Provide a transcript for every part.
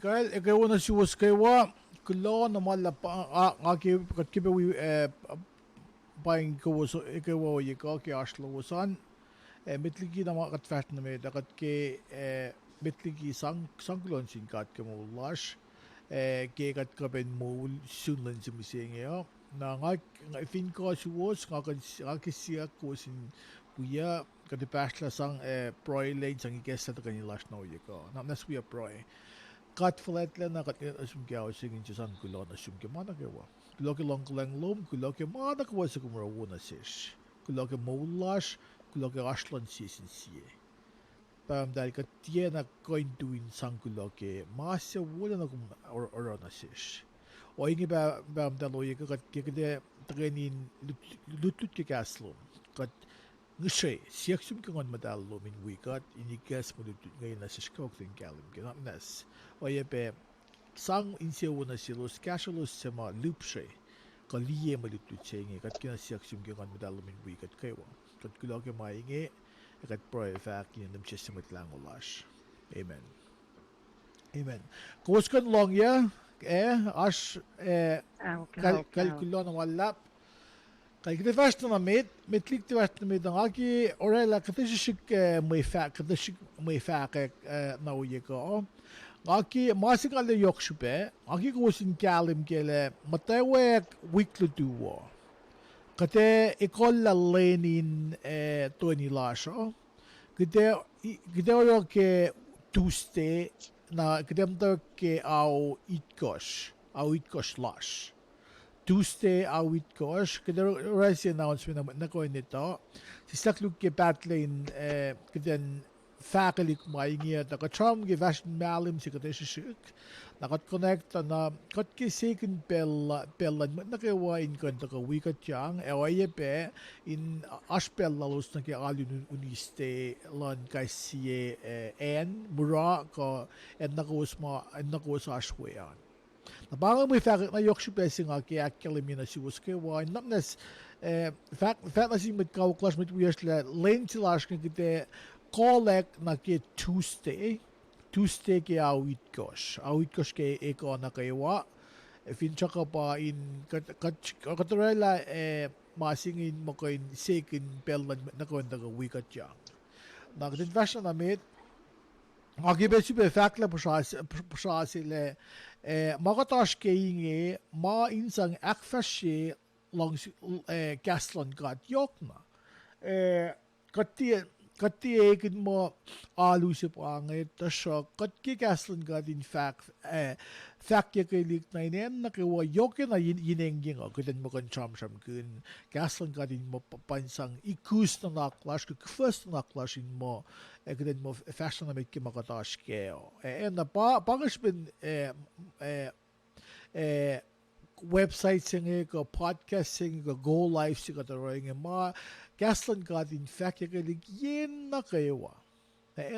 Mikael, ikaw na si Waskaywa. Kulo na malapa aki katkibe wi buying ko so ikaw yika ki aslo wasan. Mitligi na mga katfat na may dakat ke mitligi sangkulon sin kat ke moul lash. Ke kat kaben moul sunlan si misenge na nga fin ko si was nga kisiya ko sin kuya kati pasla sang proy lane sang ikesa to kanil lash no yika. Na nas we a proy. Kat flat lang na kat asum kya singin sa kulon asum ke mana ke wa kulo ke long lang lom kulo ke mana ko sa kumra wona sis kulo ke moulash kulo ke ashlan sisin sie pam dal ka tiena coin doin sang kulo ke masya wala na kum or na sis o inge ba dalo ye ka ke de trenin lutlut ke kaslo kat ngishe siaksum ke ngon madal lo min wikat inigas mo lutlut ngayon na sis keok din kalem ke not nas o ye be sang inse wona silos casualos sama loopshe ka liye mo lutlut inge kat kina siaksum ke ngon madal lo min wikat kaywa kat kulo ke mainge kat pro fact in them system lang ulash amen amen koskan long ya ash kal kulo na wala kay kita fast na met klik te fast na met aki orela katishik may fact na uye ko aki masik ale yohk shupe aki kosin kalem kele mutawauk lutlut kate ekuhllac lenin toni lasho kite oro ke tuste na kitem to ke au itkosh lash tuste au itkosh kite rice announcement na ko nito si Faclu ke battling kiten faculty kumaingia ta katram ke fashion malim si kate shik na kat connect na kat ke second pellan na ke wa in kan ta wi kat chang e pe in aspel lalos na ke alun uniste lan kai sie en mura ko en na ko sa srolweyan na bang may fact na yohk sing ke akkalemye na si waske wa not nes fact na si mutawaukiyen mit wiesle len tilash ke kite koluk na ke Tuesday ke awitkosh ke eko na kaywa fin chaka pa in katarela masingin mo ko in second pellan na ko ndaga wikat yang na katin fashion na mit magibe sibe fakla pasasile magatash ke inge ma insang akfashe long gaslan gat yohk na kati ekin mo alu si pangit tasya katki kaslan ka din fact ya kailik na inen na kiwa yohk na yinengging kitan mo kan cham kun kaslan ka din mo pansang ikus na nacnaclah first na nacnaclah in mo kitan mo fashion na may kimakatash keo na pangas bin website singe ko podcast singe ko go live si kataroy ma gaslan ka din fact ya kailik yen na kaywa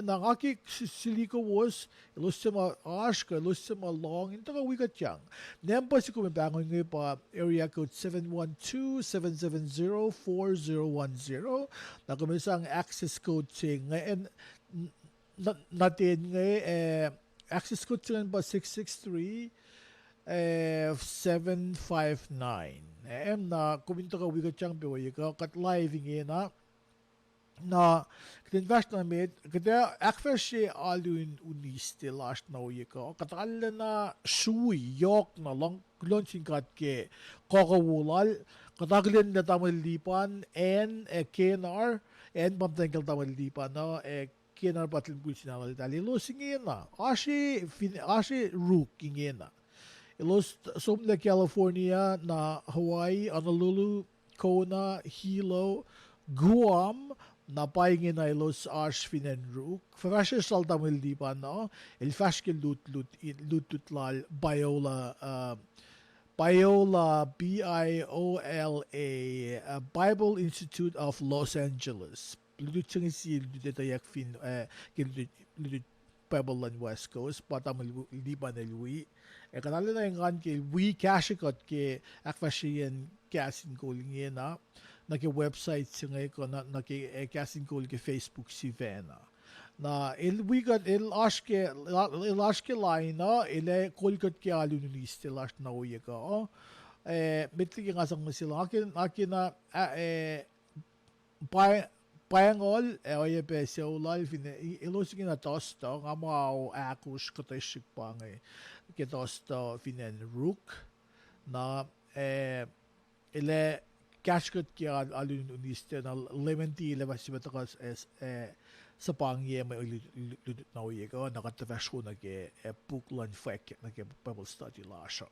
na aki siliko was ilusima ashka ilusima long into ka wikat yang nempa si kumibangon ngayon pa area code 712-770-4010 na kumisang access code sing ngayon natin ngayon access code sing pa 663 759 na kuminto ka wikat yang piway ka kat live inge na kitinvest na mit kita akfashe alun uniste last na uye ka katala na shui yohk na long launching kat ke kokawulal kataglen na tamalipan en kenar en pamtengkel tamalipan na kenar patlin pulsinal dali losing na ashi rook inge na ilos somle California na Hawaii, Honolulu, Kona, Hilo, Guam, na paingin na ilos finan rook. Fashe salta mildi pa no. Il fashke lutlut Biola BIOLA Bible Institute of Los Angeles. Lutiyacn si lutiyacn fin lutut Pebble and West Coast, patam liban elwi. Kanala na yung ke we kashikot ke akfashiyan Kahs In Kol na ke website singa ko na ke Kahs In Kol ke Facebook si Vena. Na wigat ilaske laina ile kolkat ke aluniste lash na uyega o mitli ngasang sila akin na pangol oye pe seulal fine iloskin na tosto ngamao akus kateshik pange ke tosto fine rook na ile kashkat ke aluniste na lemon tea le basibetakas sa pangye may lutlut na uyega nakatafasho na ke buklan fwackyuk na ke Bible study lasha.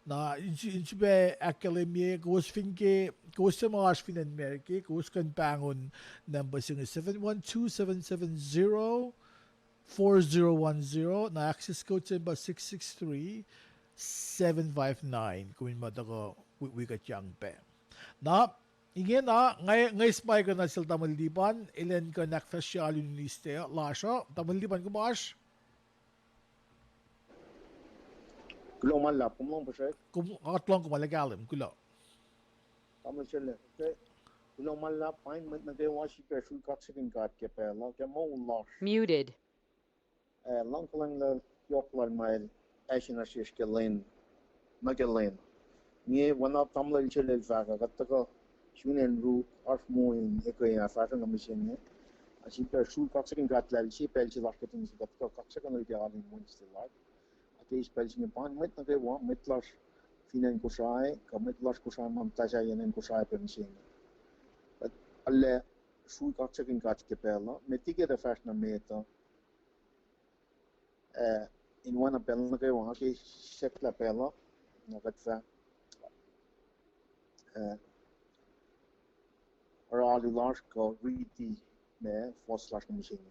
Na inci be akkalemye goes finke goes sa mga finan merke goes kan pangon number sing 712-770-4010 na access code sa 663-759 kung madaga wigat yang pe. Na inge na ngay spy ka na sila tamaldipan ilan ka nakfasya aluniste lasha tamaldipan ko bash Kulo malla pumong pasay. katlong ko malagalim kulo. Tama sila. Kulo malla pain met nagay washi per srihkasrak ke pela ke moul. Muted. Lang lang la yohk mail ashin ashish ke len nagalen. Nye wana tamla chile vaga gataka shunen ru arfmoin ekaya fashion na machine. Ashi per srihkasrak lal shi pel chi larketin gataka kaksak na idealin monster like. Ate spelling upon met nagay wa metlas finan kusai kametlas kusai mam tajayen kusai per machine. Alle srihkasrak ke pela metige the fashion meta in one appel na kayo waki check la pela nagat fa orali large ko riti me force slash machine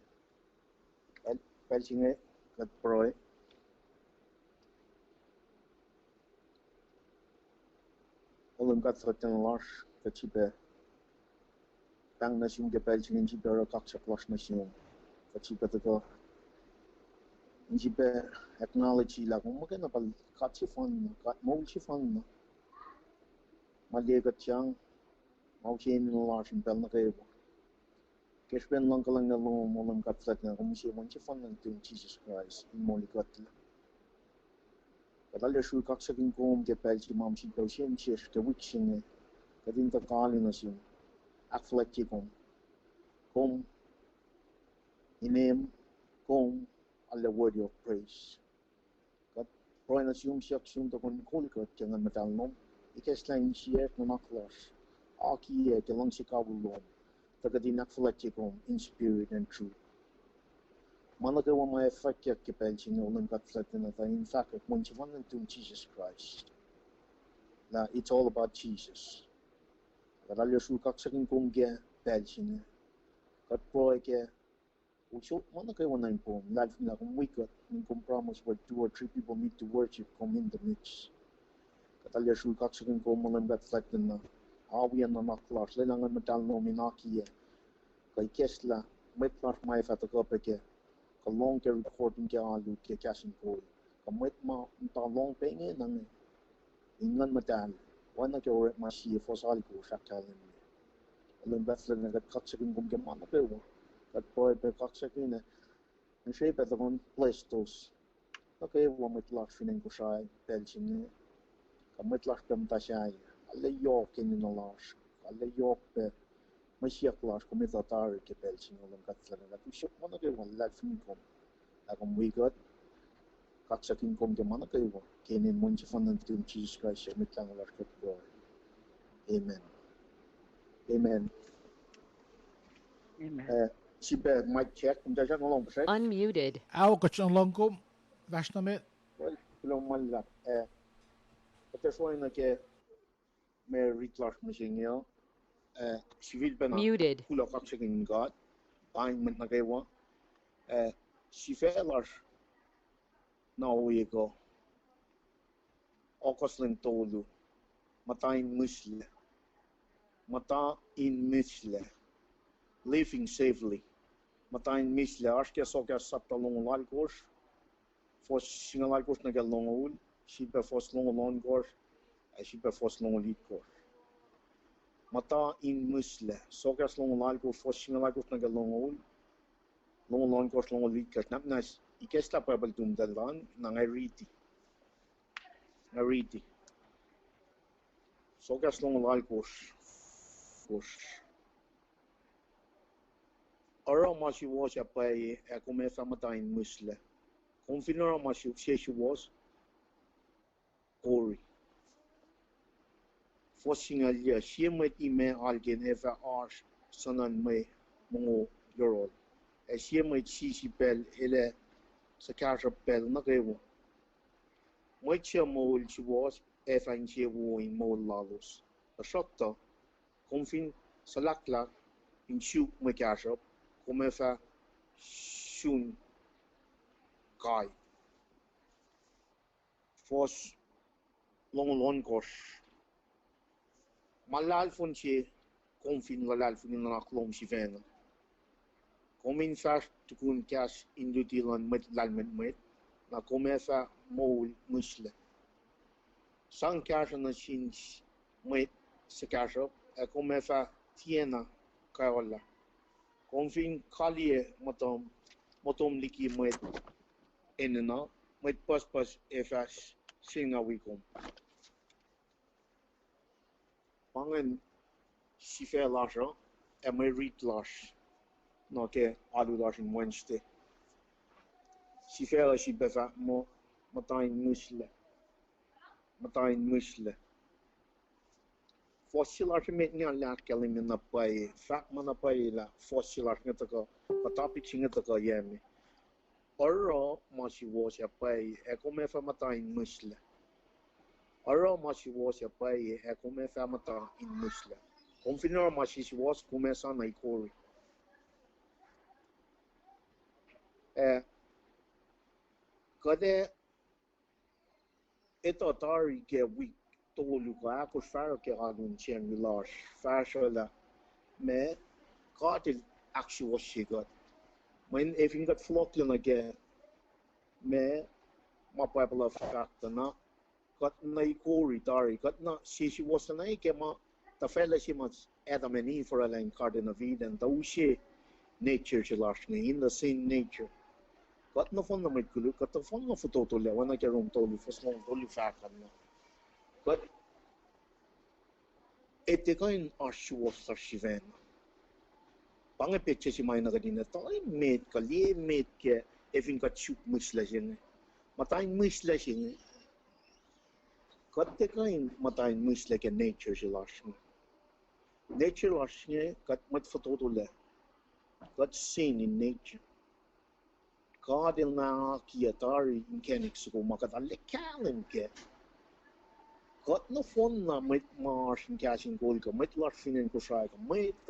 el pelchinge kat proy olum kat sriten large kachipe tang na shim ke pelchinge chi pero kakshak machine kachipe to Jibe technology la kung magana pal katsifon moul chifon malega chang mauchen no large pel na kayo keshben lang kalang na lo molam katlat na kung siya mon chifon ng Leum Jesus Christ in molikatla kadal srihkasrak kom ke pel chi mam chi ko shen che ke wixing kadin ta kalin na sim ekuhllac kom inem kom alle word of praise. Kat proin assume siak sum to kon koluk jangan metal nom. Ikeslain siak nacnaclah. Aki ke lang sikabulom. Tagadi ekuhllac in spirit and truth. Manaka wa may sikyak ke pelchin ulang katlat na ta in fact mon chifan Leum Jesus Christ. Na it's all about Jesus. Kadal srihkasrak kom ke pelchin. Kat proi ke so, manaka wa nine poem. Life na kung wicked, kung promise where 2 or 3 people meet to worship, come in the midst. Katalya srihkasrak ko malang gatlat na awiyan na nacnaclah. Lelangan metal no minakiye. Kay kesla, met larf may fataka peke. Kalong ke recording ke alu ke Kahs In Kol. Kamet ma talong penge nang ingan metal. Wana ke ore ma siye fosali ko akkalemye. Leum gatlat na gatkatsrak ko ke manaka wa. Kat boy pe kaksak ina en shape at on playstos okay wa mutawaukiyen finan kusai pelchin kametlah pem tashay alle yohk in lash alle yohk pe mutawauk komitatar ke pelchin ulam katlan na tushok mana ke wan life kom agam we got kaksak kom ke mana ke wa kenin mon chifan Leum Jesus Christ mitanglar kat boy amen amen Amen. Sibe mic check kumja siya ngolong pasay. Unmuted. Aw kachang longkom vashnamit Well, kulong malak Tusruktuh na ke may reclash machine yo civil pa na Muted. kulok kaksak in God alignment na kayo si felar na uwi ko okos lang tolu matain musle mata in musle living safely matain misle aske soka sapta long lalkos fos singal lalkos na gal long ul shipa fos long kors shipa fos long lit kors mata in musle soka long lalkos fos singal lalkos na gal long ul long course long lead nap nas ikesta pabal tum dalan nangariti nariti so gas long lal course ora mashi was apai akume famatain musle confinora mashi she was ori Fossingalia, she might ime algen ever arch sanan me mongo yorol. A she might see bell ele sakasha bell nagevo. Moitia moul she was ever in she wo in moul lalos. A shotta, confin salakla in shoot mekashop, comefa shun kai. Fos long gosh. Malal funche confin lalal funin na klom shivena. Komin fast tukun Kahs indutilan met lalmet na komefa moul musle. Sang Kahs na shins met sikyak a komefa tiena kaola. Confin kalie motom liki met enena met pas efas singa wikom. Pangen sife lasha, e me read lash, no ke alu lash in Wednesday. Sife la si befa mo matain musle. Fossil lash met ni ala kalem na pai, fak mana pai la fossil lash ngata ka topic ngata ka yemi. Ora masi was ya pai, e come fa matain musle. Ora mashi was ya pai e come famata in musla. Confinor mashi was come sana ikori. Kade ito tari ke week tolu ka ako faro ke agun chen village. Fashola me katil actual shigot. When if you got flockling again me mapapala facta na kat na ikori tari kat na she was na ikema ta fella she must Adam and Eve for a line garden of Eden ta ushe nature chilashne in the same nature kat na fon na met koluk kat na fon na foto le wana ke rom tolu foslong tolu fakan na kat ete kain ashu sa shiven pange peche si mai na kadina ta met ka le met ke evin kat chup musla jene matain musla jene Katte kain matain musle ke nature jilashne. Nature lashne kat mat fototole. Kat seen in nature. Kadil na kiatari in kenix ko makat alle kalem ke. Kat no fon na met marsh in Kahs In Kol ka met larfinen ko shai ka met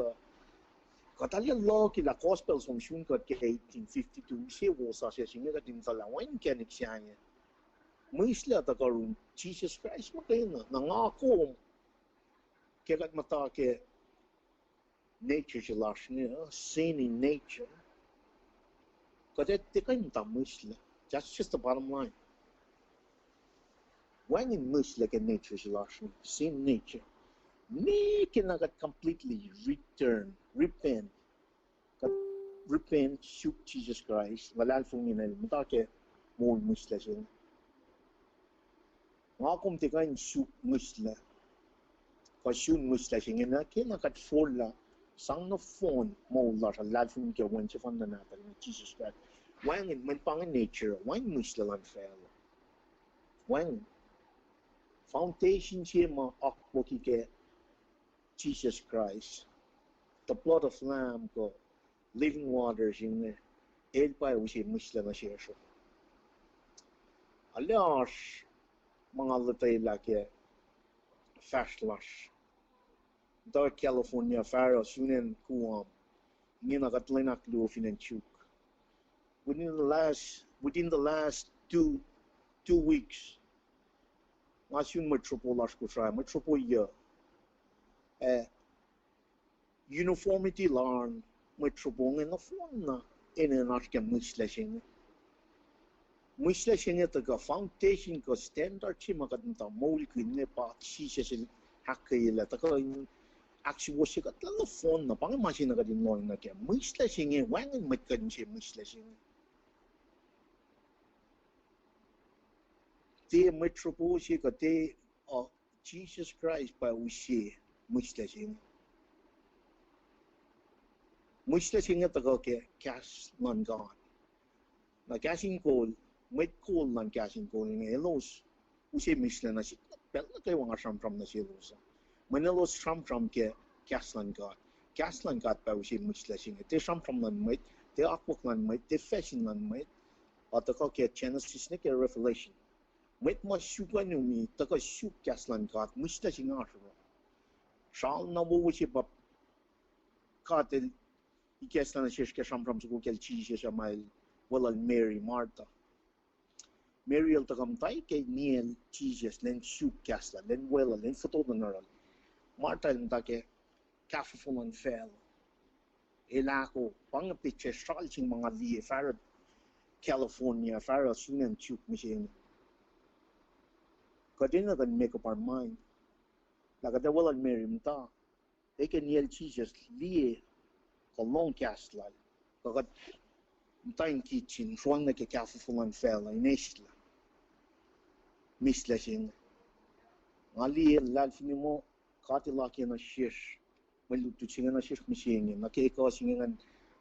kat alle loki la gospel som shun kat ke 1852 she was sa she singa kat intala wan kenix yanye. Musla ta karun Jesus Christ makena nangako kekat mata ke nature jilashne seen in nature kadet tekan ta musla that's just the bottom line when in musla ke nature jilashne seen nature me cannot completely repent shoot Jesus Christ walal fungin mata ke moul musla jil Ngakom tikain shoot musla Kashun musla shingina kina kat fola sang no phone moul la lal fun ke wan che fan na natal Jesus Christ wang in man pang nature wang musla lan fel wang foundation che ma akboki ke Jesus Christ the blood of lamb ko living waters in el pa usi musla na shesho alash mga latay lake fashlash da California faro sunen kuam ngina katlena klu financhuk within the last two weeks ngasun metropolash ko try metropolia uniformity larn metropong na fonna enenuyuck muslashing Muslashing at the foundation ko standard chi makadanta moul kinne pa chi sil hakayla ta ko actually was got the phone na pang machine na kadin loin na kaya misla singe wangan mat kadin siya misla singe te metropo siya ka te Jesus Christ pa usiye misla singe taga ke Kahs In Kol na Kahs In Kol Mwet Kol nan Kahs In Kol nge elos usiye misla na siya pel na kayo wanga from na siya elos Manelos from ke Kahs In Kol pa usiye misla singe te from nan mwet te akwak nan mwet te fashion nan mwet at taga ke Genesis ne ke Revelation mwet ma shuka numi taga shuk Kahs In Kol misla singe asro shal na wo usiye pa katel Kahs na siya ke from suko kel cheese siya mail wala Mary Martha Mary al tagam tay kay niel cheese len shuk Kahs len wala len foto na naral Martha len take kafufulan fel elako pang picture shal ching mga liye farad California farad sunan chuk machine kadina kan make up our mind lagada wala Mary mta they can niel cheese liye kolong Kahs Lal kagat mtain kitchen shuang na ke kafufulan fel inesla misla sing ngali lal finimo katilaki na shish lutiyacn na shish machine na ke singan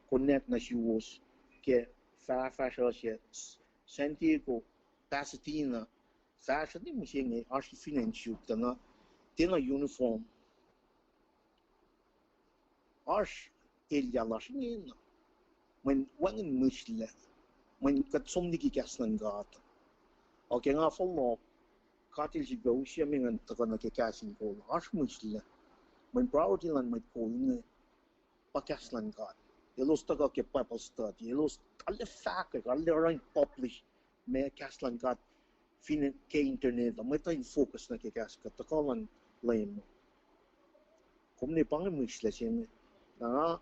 connect na shiwos ke fashion Santiago Pasadena fashion ni machine archi financial na tena uniform arch ekuhllac men wangen misla men kat somni ki Kahs In Kol okay nga follow katil si go siya mingan taga na ke Kahs In Kol arch misla men priority lan Mwet Kol nge pa Kahs In Kol elos taga ke Bible study elos alle fact alle right publish me Kahs In Kol fin ke internet may tayo focus na ke Kahs ka takalan Leum kumne pang misla siya na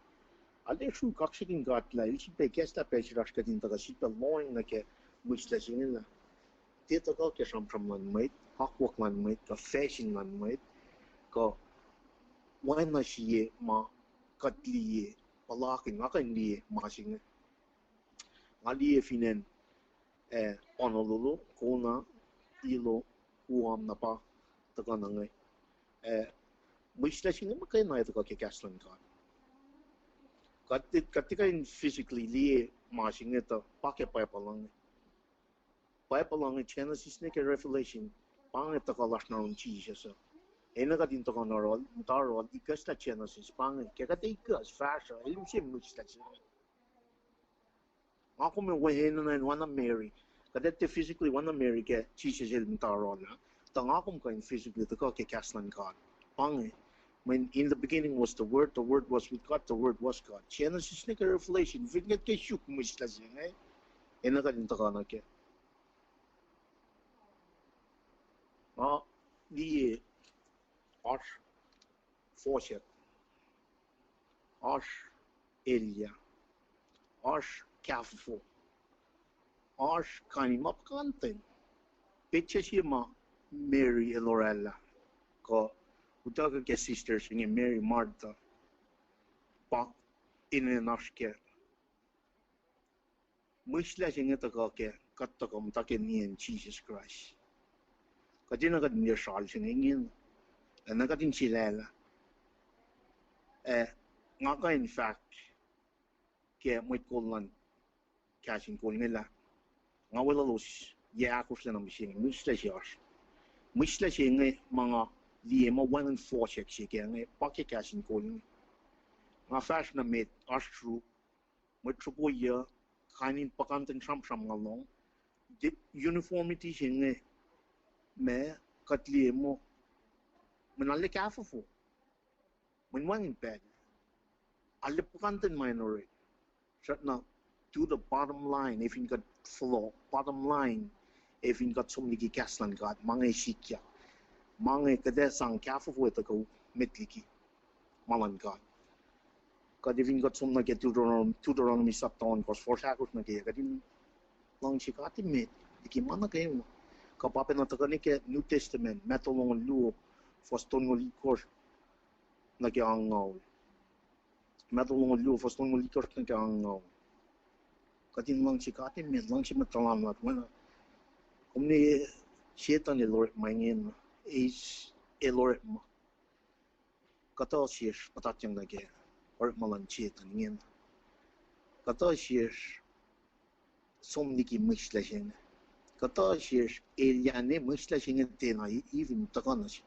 alle shu kakshikin gatla ilchi pe kesta pe shirash kadin taga shita loin na ke misla sinila te taga ke from lan mwet hakwak lan mwet ka fashion lan mwet ka wan na shiye ma katliye palakin ngakan liye ma singa ngaliye finen Honolulu kona ilo uam na pa taga na ngay misla singa makay na taga ke Kahs In Kol ketika in physically liye machine ito pakai papalang Genesis ne ke Revelation pang ito kalas na Jesus ena ka din to ka narol tarol ikas na Genesis pang ke ka ikas fashion ilim siya misla siya ako me wahen na wana Mary kadete physically wana Mary ke Jesus ilim tarol na tang ako ka in physically to ka ke Kahs In Kol pang when in the beginning was the word was with God, the word was God. Genesis ne Revelation, vinget ke shuk misla siya ena ka din to ka na ke die arch fortsätt arch elja arch kaffe arch kan imap kanten pecha siya Mary Elorella ko utaga ke sisters nge Mary Martha pa inenuyuck misla siya taga ke katakam take niyen Jesus Christ kadina ka din shal siya ngin na ka din sila nga ka in fact ke Mwet Kol lan Kahs In Kol nila nga wala los yakos na machine misla siya nge mga liye ma wanan fortsätt siya kaya nge pake Kahs In Kol nga fashion na met astro metropolia kanin pakanten sham nga long uniformity siya nge me katliye mo menale kafo men wangin ped alle pakanten minority shut now to the bottom line if you got flow bottom line if you got so many Kahs In Kol mga sikyak mga kadesang kafo ito ko metliki malan God kadivin got some na get Deuteronomy sapton kos forsakos na kaya kadin lang sikati met dikimana kayo kapapin na taga ke New Testament metolong luo foston ngoli kos nakiangaw matulong lu fostong litor nakiangaw katin lang si katin met lang si matalanat wala kumni setan ni lord mangin is lord kata sies patatyang nage or malan setan ngin kata sies somniki myślesing kata sies eliane myślesing tena even takanas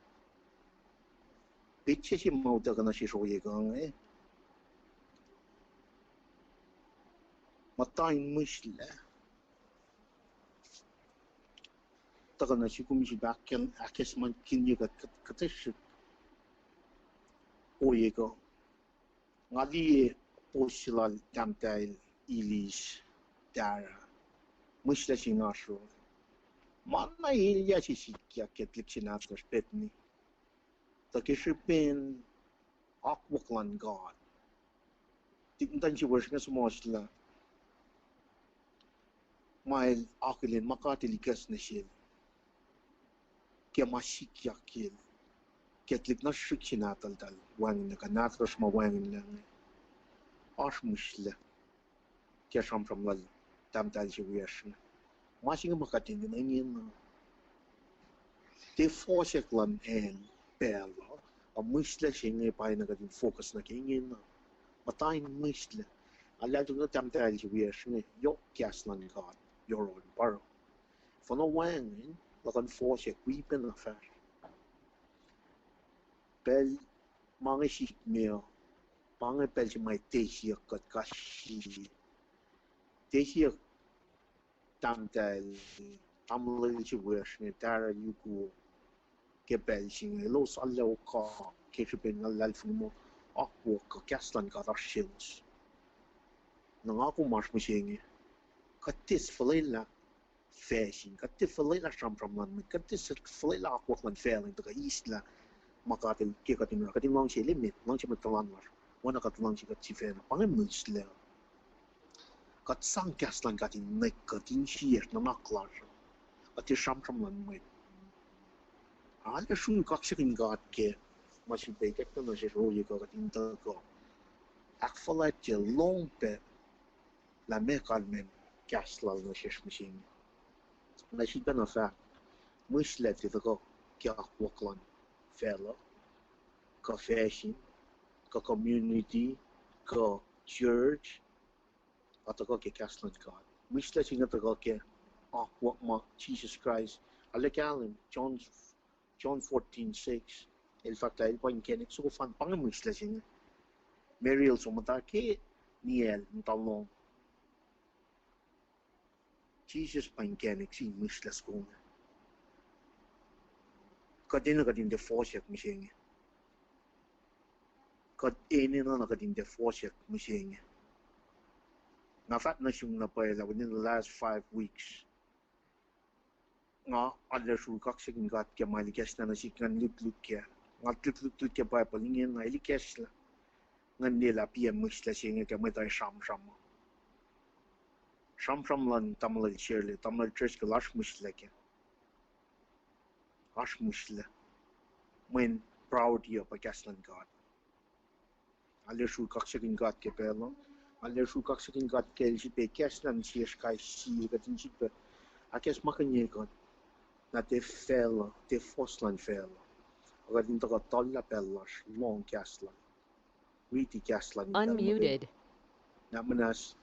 bitche si mauta kana si srolweyan matain myśle takana si kumisi bakkel akesman kinye katesh oyego ngali posilal tamtail ilis dara myśle si nasro mana ilya si sikyak ketliksinatkas petni takisripen akwaklan god tintan si wers nga sumosla mail akilin makatilikas na siya kaya masikyak yun ketlik na sriksinataldal wangin na kanatras mawangin lang asmusla kaya samsamlal tamtal si wers nga masing makatinin na yun te foseklan en pelo a musla siya nga ipay nagatin focus na kingin matayin musla alal na tamtal si wers nga yohk kaslan god your own baro for no wangin lakan fosek wipen affär pel mange shit mer mange pel si mai tesia kat kashi tesia tamtal tamlil si wers nga tara yuku ke pel si nga los alla ka ke sipen alal fumo akwo ka kaslan ka rashils nang ako mas musingi katis falila fashion katis falila samsamlan katis falila akwaklan failing to ka isla makatil ke katin lang si limit lang si matalan war wana katlang si katsifena pangemusle kat sang kaslan katin nek katin sier na naklar katis samsamlan mo ala shun kaksikin gat ke masipekek na si roye ka katin ko akfalat je long pe la me kalem kaslan na si machine na si na fa muslet ti ko ke akwaklan fella ka fashion ka community ka church atako ke kaslan ka muslet singa to ke akwak ma Jesus Christ ala kalem John 14:6 el Faclu point kenek so fan pangemuslet singa Mariel sumatake niel talong Jesus pankenek si muslas kong kadin de fosek mishenge kad enena kadin de fosek mishenge na fat na siyong napayla within the last 5 weeks nga adler srihkasrak gat ke malikas na nasikan lutlut kya nga lutlut kya pa palingin na ilikas la nga nila pia muslas singa ke matay Samsamlan tamlal shirley tamlal church ke lash mushleke lash mushle when proud yo pa kaslan god alle srihkasrak gat ke pelo alle srihkasrak gat ke si pe kaslan si sky si gatin si pe akes makanye god na te fell te foslan fell gadin to tolla pellash long kaslan witi kaslan Unmuted. na manas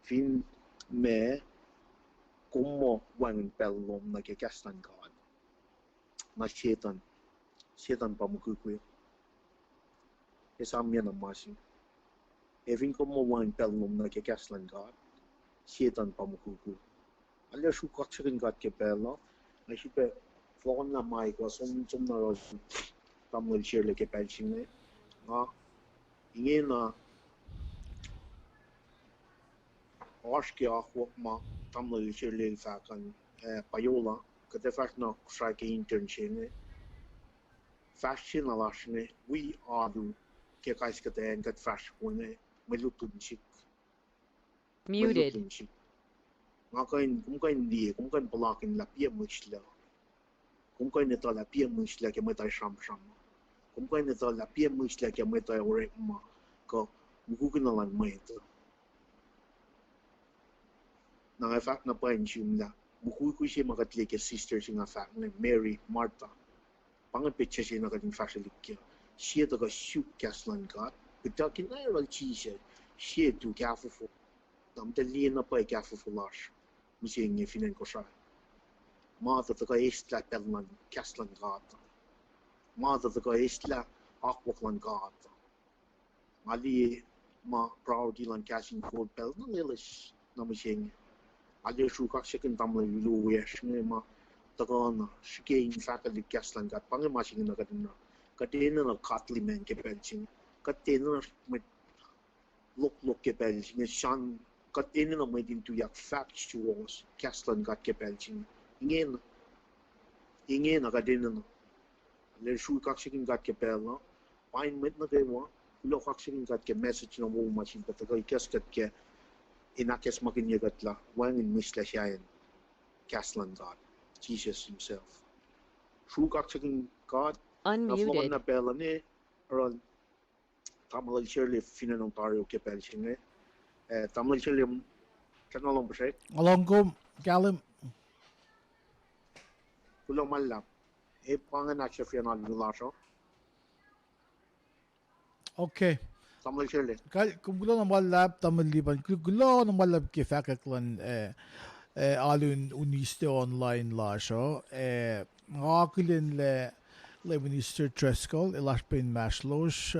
fin me kummo wangin pellom na ke kaslan god na setan pamukukuyo esam yan ang masing evin kummo wangin pellom na ke kaslan god setan pamukukuyo alle srihkasrak gat ke pello na sipe fon na mai ko som na ro tamlil shirley ke pelching nga inge na Oshki akwak ma tamlil shirley fakan payola kate fak na kusrike internship fashion alashne we adu ke kais kate en kat fashion me lutlut Muted. nga kain di kain palakin la pia mushla kain neta la pia mushla ke meta sham Kom ko na to la pia musla kya Mwet ore ma ko mukukinalan Mwet. Na fact na pa injum la mukuku siya makatli ke sister siya fact na Mary Martha. Pangapitsa siya nakating facalik kya. Siya to ka shoot kaslan kat. Kita kinairal siya siya to kafufu. Damdali na pa kafufu lash. Musi inge finan ko siya. Mata to ka isla pelnan kaslan kat. Mata to ka isla akwaklan kat. Mali ma proud ilan Kahs In Kol pelnan lilis na musi inge. Ali sukak siya kintamla lumweyucklac ma takana shikein fakalik kaslan kat pangimasing na kadina. Kadena na akkalemye ke pelching. Kadena na met lutlut ke pelching. Shan kadena na met enenuyuck factuals kaslan kat ke pelching. Inge na kadena na. Ali sukak siya kin kat ke pelna. Pain met na kayo kulok siya kin kat ke message na moul machine patagay kaskat ke enenuyuck wangin misla siya kaslan God, Jesus himself. Sukak siya kin God na floman na Unmuted. pela ni aron tamal Shirley finan Ontario ke pelching tamal Shirley kanalong pasay Along kom kalem. kulong malap panganak siya finan lulasyo Okay. tamal Shirley Kung gulo na malap tamaliban, gulo na malap ke fakaklan alun uniste online lasho ngakilin le minister Trescol ilaspin maslos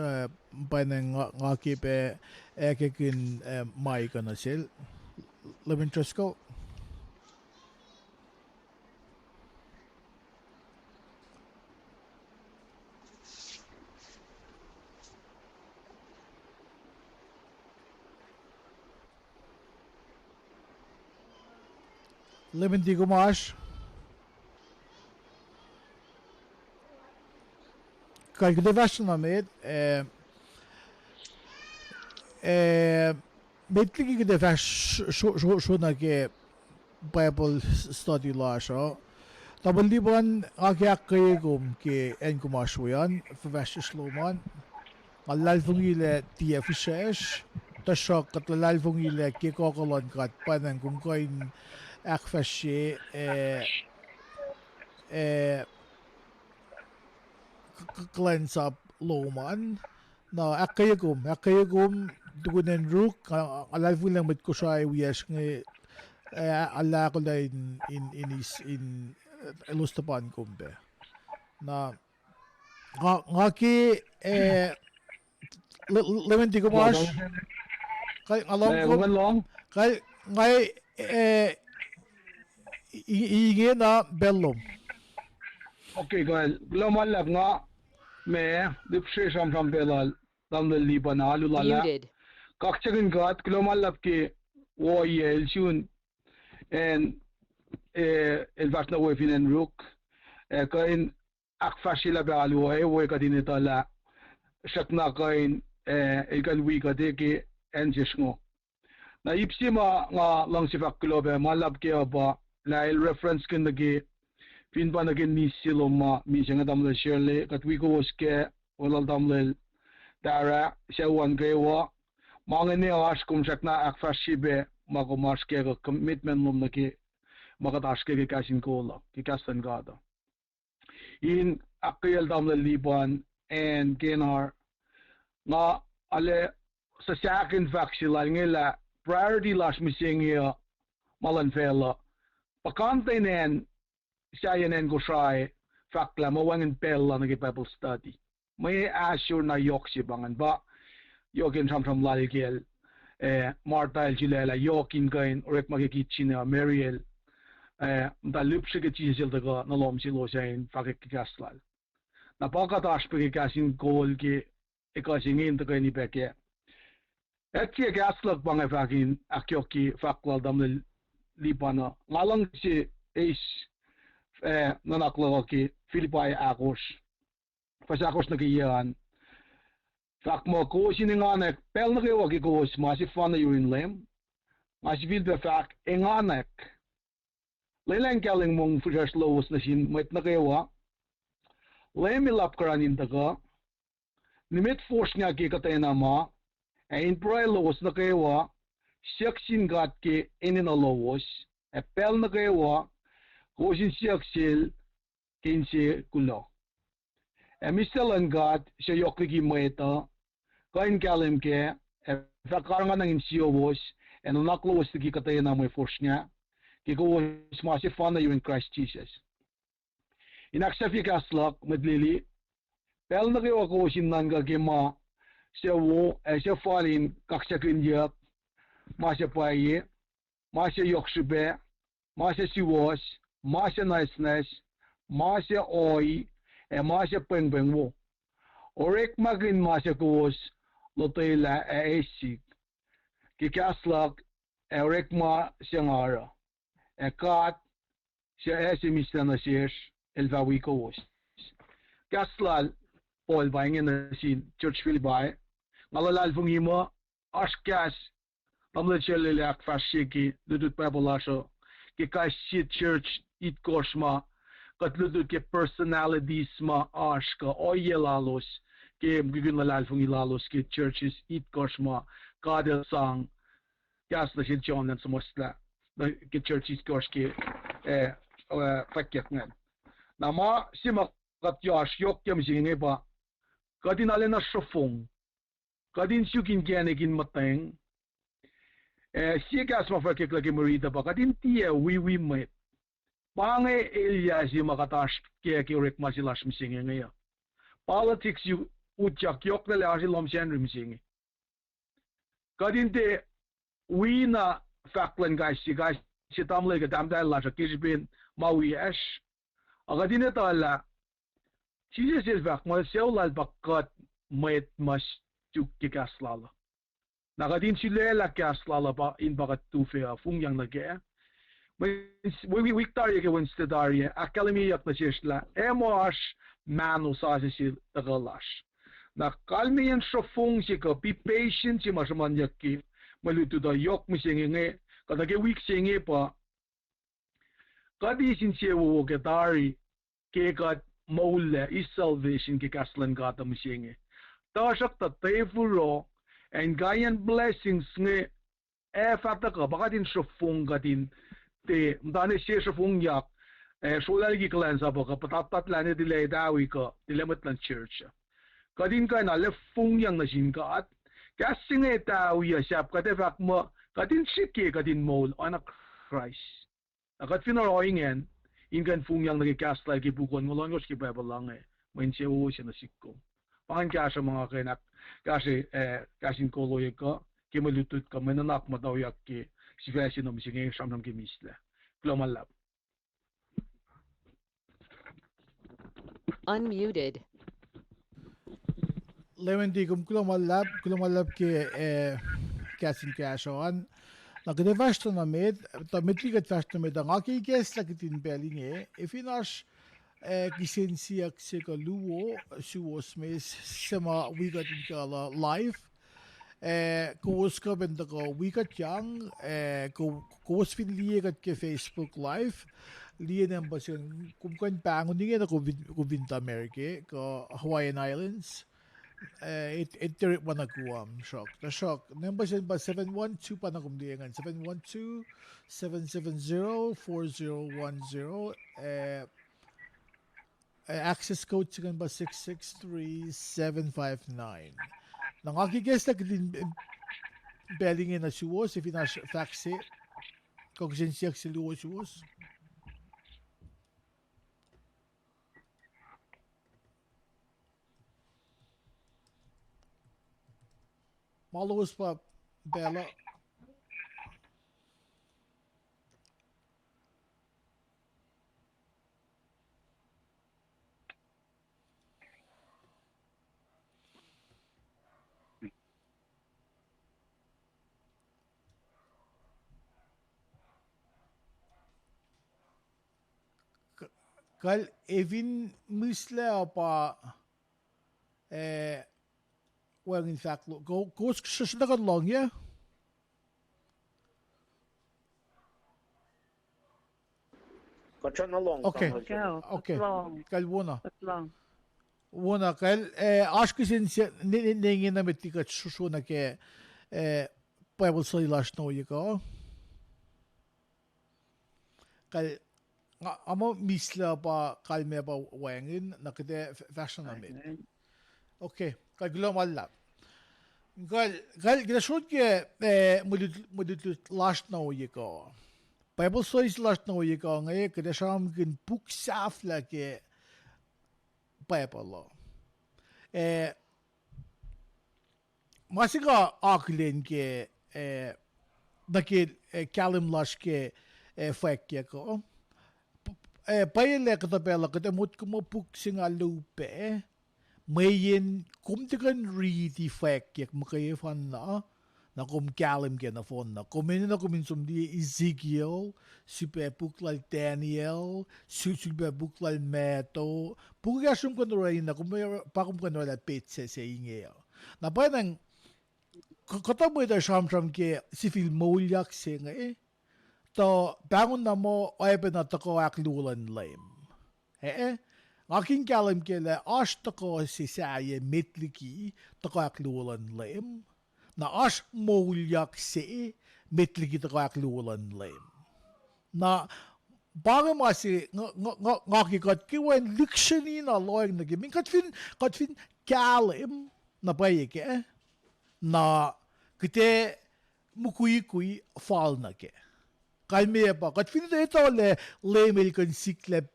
panang ngakipe ekekin mai kanasil Leum Trescol. Leum di gumash. Kijk, de versen dan met. Met klik de vers zo na ke Bible study la so. Tabel liban akyak kayegum ke en kumashuyan vers sloman. Alal fungile TF ses. Tasok katalal fungile ke kokolon kat panang kung koin akfashe cleanse up loman na akayagum dugunen ruk alal lang met ko siya wiyas ng ala ko la in ilustapan kumbe na ngaki Leum di gumash kay along ko kay ngay inge na bellum. Okay, guys. Lumalab nga me dipshe sham belal damle libana lulala. Muted. Kakchakin gat lumalab ki wo yel shun en el vatna wo finen ruk kain akfashila balu wo kadin tala shakna kain el galwi kadeki en jishmo. Na ipsima nga lang si Faclu be malab ke ba la el reference kin nagi fin pa nagin ni siloma mi sanga damle Shirley katwi ko woske wala damle dara shawan gewa mangene ash kum shakna akfashibe mago maske ko commitment lom naki magataske ke Kahs In Kol ki kastan gada in akyel damle liban and genar nga ale sa second vaccine ngila priority last missing here malan fela pakantenen siya ko try fakla mawangin pella na Bible study may assure na yohk si bangan ba yokin from lalgel Martha jilela yokin gain orek magikitchina Mariel da lupsige chisel daga na lom silo sain fakikaslal na pakatash pe Kahs In Kol ki ikasingin to ni beke etche gaslak bang fakin akyoki fakwal damle libana ngalang si is nacnaclah ki Philippi akos fasakos na kiyan fak mo ko sininganek pel na kayo ki ko masi fan na yurin lem masi vil be fak enganek lelang kaling mong fresh lows na sin met na kayo lem ilap karanin daga nimit force nga ke katay na ma in proelos na kayo siaksin gat ke enenuyuck pel na kayo kosin siaksil kinse kulo mistelan gat siya yohk ki moeta kain kalem ke karangan ng insiowos enenuyuck ki katay na mo force nga ki ko smasi fana in Christ Jesus srihkasrak medlili pel na kayo kosin nanga ke ma siya siya falin kaksakinyak masya paye masya yohk masya siwas masya niceness masya oi masya pengpengwo orek magin masya kuwas lotela esik kikaslak orek ma siya ngara kat siya esimista na siya elvawi kuwas kaslal Paul baingin na si church Philippi ngalalal fungimo askas lutiyacn fasciki lutlut pabolasho ke kasi church it korsma kat lutlut ke personalities ma aska oyelalos ke mgigunalal fungilalos ke churches it korsma kadel sang kas na si John and samosla ke churches kors ke fakyak ngan nama sima kat yash yok kem singe ba kadin alena shofong kadin sukin genekin mateng sikas mafakek lagi merida ba kadin tia we met pange Elias makatas ke rek masilas misinge ngaya politics you utyak yok le asi lomsen misinge kadin te we na Faclu guys si tamle ke tamdal la kisbin mawi ash agadin ta Jesus is back. Mal seulal bakkat Mwet mas tukicaslala. Nakadin sila la kaslala ba in bakat tufe fungyang nage. We victoria ke winstadaria akkalemye na sisla emosh manu sa sil tagalash. Na kalmeyen shofung si ka be patient si masamanyak ki malutu da yohk misinge kadage week singe pa kadi sin siwo ke dari ke kat moul is salvation ke kaslan gata misinge tashak ta tefuro and gayan blessings nge fata ka bakatin shofung gatin te mdane siya shofung yak srolweyan klan sa baka patatat lan dile dawi ka dilemat lan church kadin ka na lefung yang na sin ka at kasinge tawi siap kate fak mo kadin sikyak kadin moul on Christ akat finoroingen ingan fung yang nagikasla ki bukon ngolongos ki babalang when siya siya na sikko pangan kasa mga kainak kasi kasin koloy ka ki malutlut ka menanak mutawauk ki si fasi no misinge samnam ki misla klomalap Unmuted. Leum kulomalab ke kasin kason nagdevashto na med ta metligat vashto med ngaki gesla kitin belinge ifinash kisensiak seka luo suos mes sema wigatin kala live koska benda ko wigat yang kos fin liegat ke Facebook live liye nem basen kumkan bangun ninge na ko vinta America ko Hawaiian Islands it direct managuam shock the shock number is ba 712 panakumdiengan 712-770-4010 access code sigan ba 663759 nangakiges na din belingin na suwos if ina faxe kung sinsiyak si suwos malos pa bela kal evin misle pa well in fact go shisnagan long yeah Kachan along. okay Go. okay Long. kalwona That's long. Wona kal ashkisin ningin na metikat shuna ke Bible study last no yiko. Kal amo misla pa kalme pa wangin nakite fashion na mit. Okay, kal gulo malla. Kal ginashod ke mudut last no yiko. Bible studies last no yiko ngay kada sham gin book safla ke Bible. Masika aklen ke nakil kalem lash ke fwackyuk ko. Payele kata pela kata mut kumo puk singa lupe. Mayin kumtikan riti fwackyuk makaya fan na kum kalem ke na fon na kumin na kumin sumdi Ezekiel super buklal Daniel super buklal Meto pugasum ko no na kum pakum ko no la petse se inge na pa nang kata mo ida sham ke sifil moul se nga to bangun na mo oebe na tokouak lulan Leum aking kalem ke le ash toko si saye metliki tokouak lulan Leum na ash moulyuck se metliki tokouak lulan Leum na bago masi ngakikat kiwen dictionary na loyang na gimin katfin kalem na baye ke na kite mukui fall na ke kalme pa katfin ito le lemel kan sikle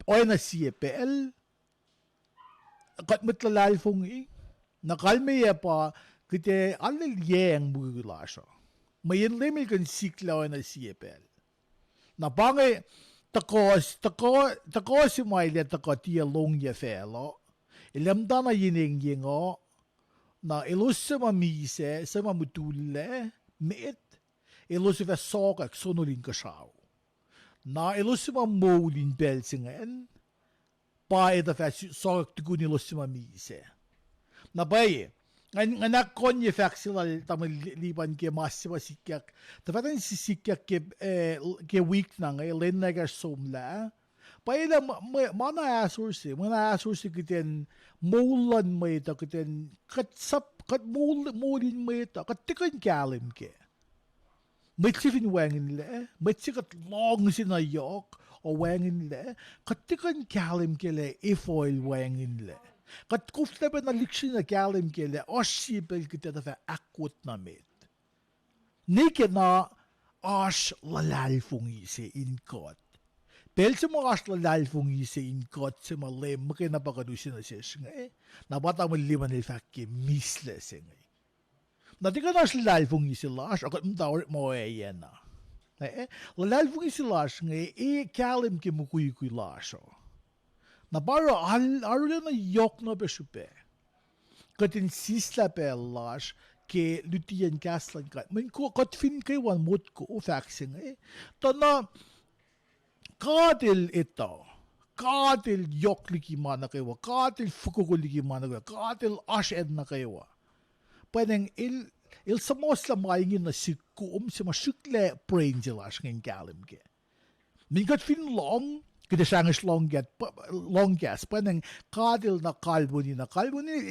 oy na siepel kat mutlalal fungi na kalme pa kite alil yang bugulasho mayen lemel kan sikle oy na siepel na bange tako si maile tako tia long ye felo ilam dana yining yingo na ilusse ma mise se ma mutulle met ilusse ve sokak sonolin kashaw na ilusse ma moulin belsingen pa eda fe sokak tuku ni ilusse ma mise na baye nganak konye faksilal tamal liban ke masima sikyak tafatan si sikyak ke week na ngay len nagar somla paila mana asursi kiten moulan may ta kiten kat moulin may ta kat tikan kalem ke mitsifin wangin le mitsikat long sina yohk o wangin le kat tikan kalem ke le ifoil wangin le kat kufta na liksin na kalem ke le osipel kita ta akut na met nike na ash lalal fungi se in kot Pelse mo asla lal fungi se in kot se ma le mke na pakadusin na se ngay na bata mo liman il fakke misle se ngay na tika na asla lal fungi se lash akot mtawar mo iyen na lal fungi se lash ngay kalem ke mukui lash na baro arule na yohk na besupe katin sisla pe lash ke lutiyacn kaslan kat min ko kat fin kay wan mot ko faxe ngay to na Kadil ito. Kadil yohk liki mana kayo. Kadil fukuko liki mana kayo. Kadil ashed na kayo. Pwedeng il samos la maingin na sikum si masyukle brain jilash ngin kalem ke. Mingat fin long, kita sangas long gas. Pwedeng kadil na kalbuni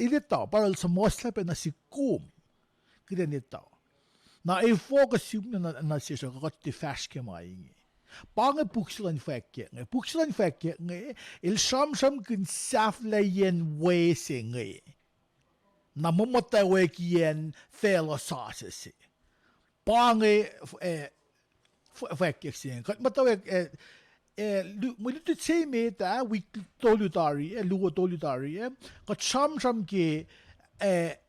ilito. Para il samos la pe na sikum. Kita nito. Na i-focus yung na siya kakot fash ke maingin. Pange pukslan fwackyuk nge il sham kin Saflaiyen wese nge na Mutawaukiyen felo sase pange fwackyuk se kat matawek mulutut se meta week tolutari luo tolutari kat sham ke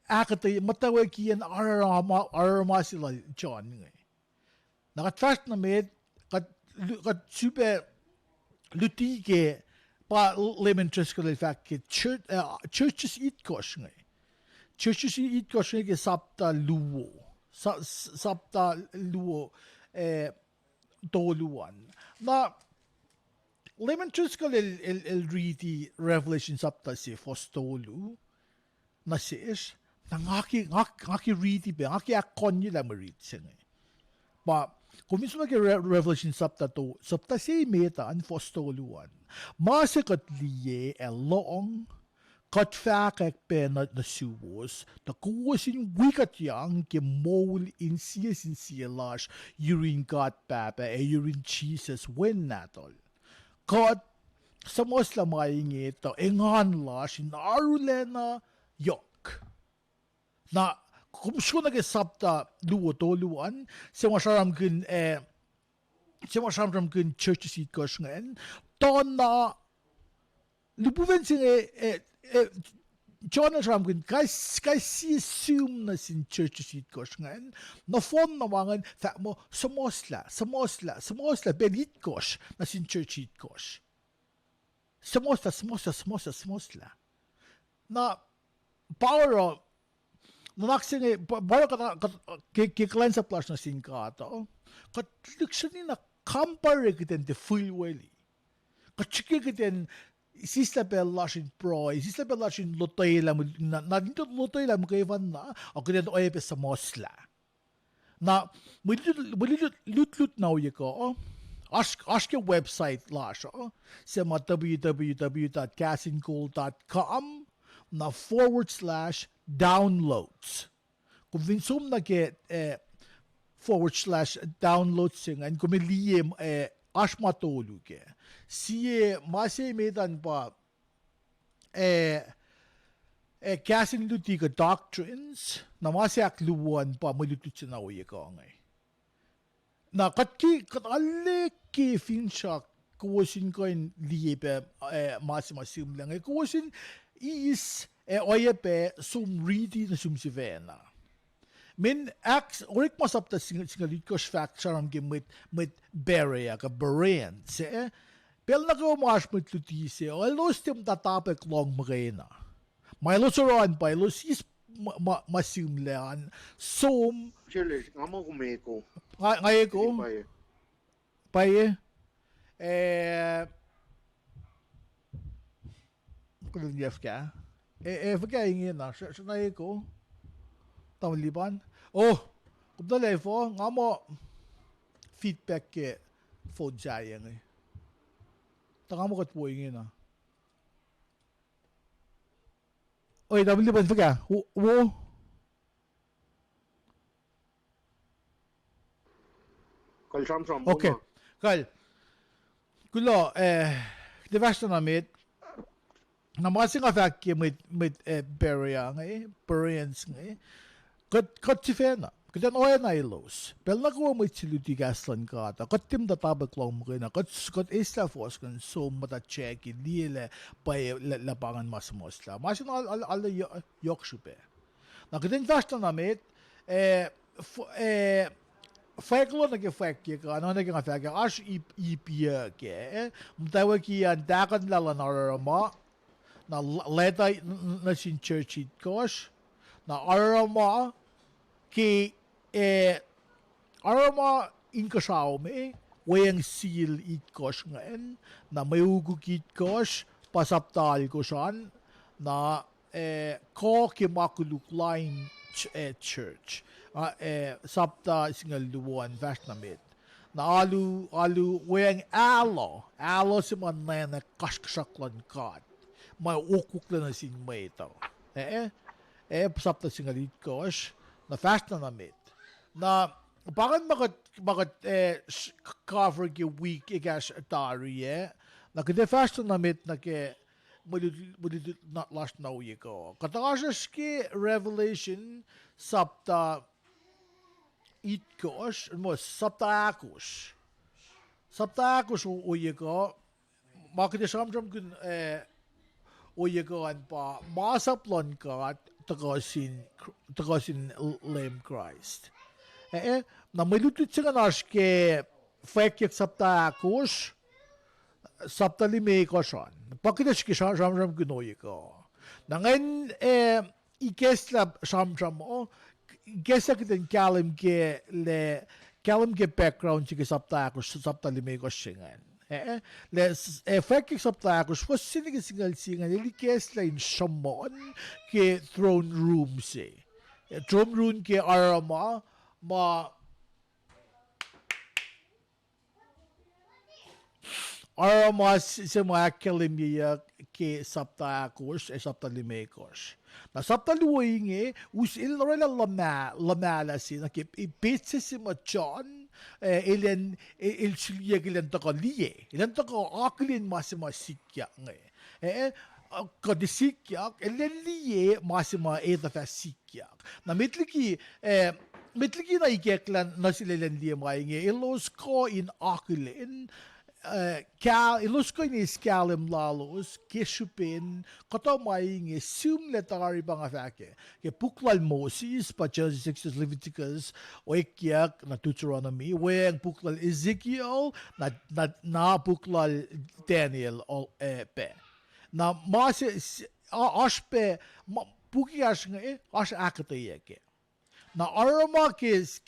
akate Mutawaukiyen arama sila John nge nakat fast na met kat super lutiyacn pa Leum Jesus ke churches eat kosh ngay churches eat kosh ngay ke sapta luo toluan na Leum Jesus el riti Revelation sapta si fostolu na sis na ngaki riti be ngaki akkonye la marit ngay pa kung minsan Revelation sapta si meta an fostoluan. Masakat liye loong kat fak pe na suwos, ta kuwasin wikat yang ke moul in silash urin God papa urin Jesus wen natol. Kat samos la maing ito engan lash in arulena yohk. Na kumsyo na sapta luwan se masaram kin church seat kosh ngayon ton na lubuven sing John Ram kin kai si assume na sin church seat kosh ngayon na fon na wangan fa mo samosla belit kosh na sin church seat kosh samosla na power Naksing baru kata klan sa plus na singkato. Kat luksani na compare kiten te full weli. Kat chiki kiten sisla belashin pro, sisla belashin lotay lam na dito lotay lam kay van na o kiten oye pe sa mosla. Na lutlut na uye ko. Ask your website lash sa www.kahsinkol.com na /downloads. Kung vinsum na get /downloads and kung Leum ashmatolu ke. Siye masay medan pa kasin luti ka doctrines na masay akluwan pa malutiyacn na uye ka ngay. Na katale ki fincha kuwasin ko in liye masim lang kuwasin is oye pe sum ridi na sum sivena. Min ax orik masap ta singalit ko factor am mit berea ka beren se pel na ko mas mit lutise o los tim tatapek long marena. May losoran pa los is masimlean sum Chile, amo kumeko. ngaye ko paye kung yohk forget inge na na ko tamliban kubda lefo ngamo feedback ke phone jayang tangamo kat po inge na tamliban forget wo Kalsam okay kal kulo the version na mit namasing afak mit beria berians kat tifena katan oya na ilos pel na ko mit lutiyacn ka ta katim da tabak long mo na kat isla fos kan so mata check dile pa lapangan masmosla masin al yohk shupe na katan version na mit Faclu nag-Fwackyuk ano nag-Fwackyuk as ipia ke Mutawaukiyen nacnaclah narama na leta na sin church kosh na arama ki arama inkasaume wayang seal it kosh ngayon na mayuguk it kosh pasaptal koshan na keok makulukline church sapta singal luwan vastnamit na alu weng alo si man na kaskasaklan kad may ukuklan na sin may ito sapta singal itkosh na vastnamit na bakit cover ki week igas atari na kede vastnamit na ke mulit not last na uye ko katakasas ki revelation sapta itkosh mo saptakus uye ko makide samjam kun uye ko an pa masaplon ka takosin Leum Christ na malutlut siya nash ke Fwackyuk saptakus saptalime ko siyan pakidas ki samjam kun uye ko na ngayon ekuhllac samjam Gesa kita kalem ke background sige saptalime ko singan. Fwackyuk saptakus was sinige singan ili ekuhllac in shamon ke throne room se. Throne room ke arama arama sa mga akkalemye ke saptaakos saptalimekos. Na saptaluinge us ilrela lamala si na ke ipitse si machon ilen ilsuliye gilen takalie. Ilen aklin masima sikyak nge. Kad sikyak eleliye masima edata sikyak. Na mitliki na ikeklan na silelen liye mainge ilos ko in aklen ilos ko in kalem lalos kesupin kato mainge sumletari pangafake ke puklal Moses pa Genesis 6 Leviticus oekyak na Deuteronomy weng puklal Ezekiel na puklal Daniel pe na mas aspe puki as akkalemye ke na arma kes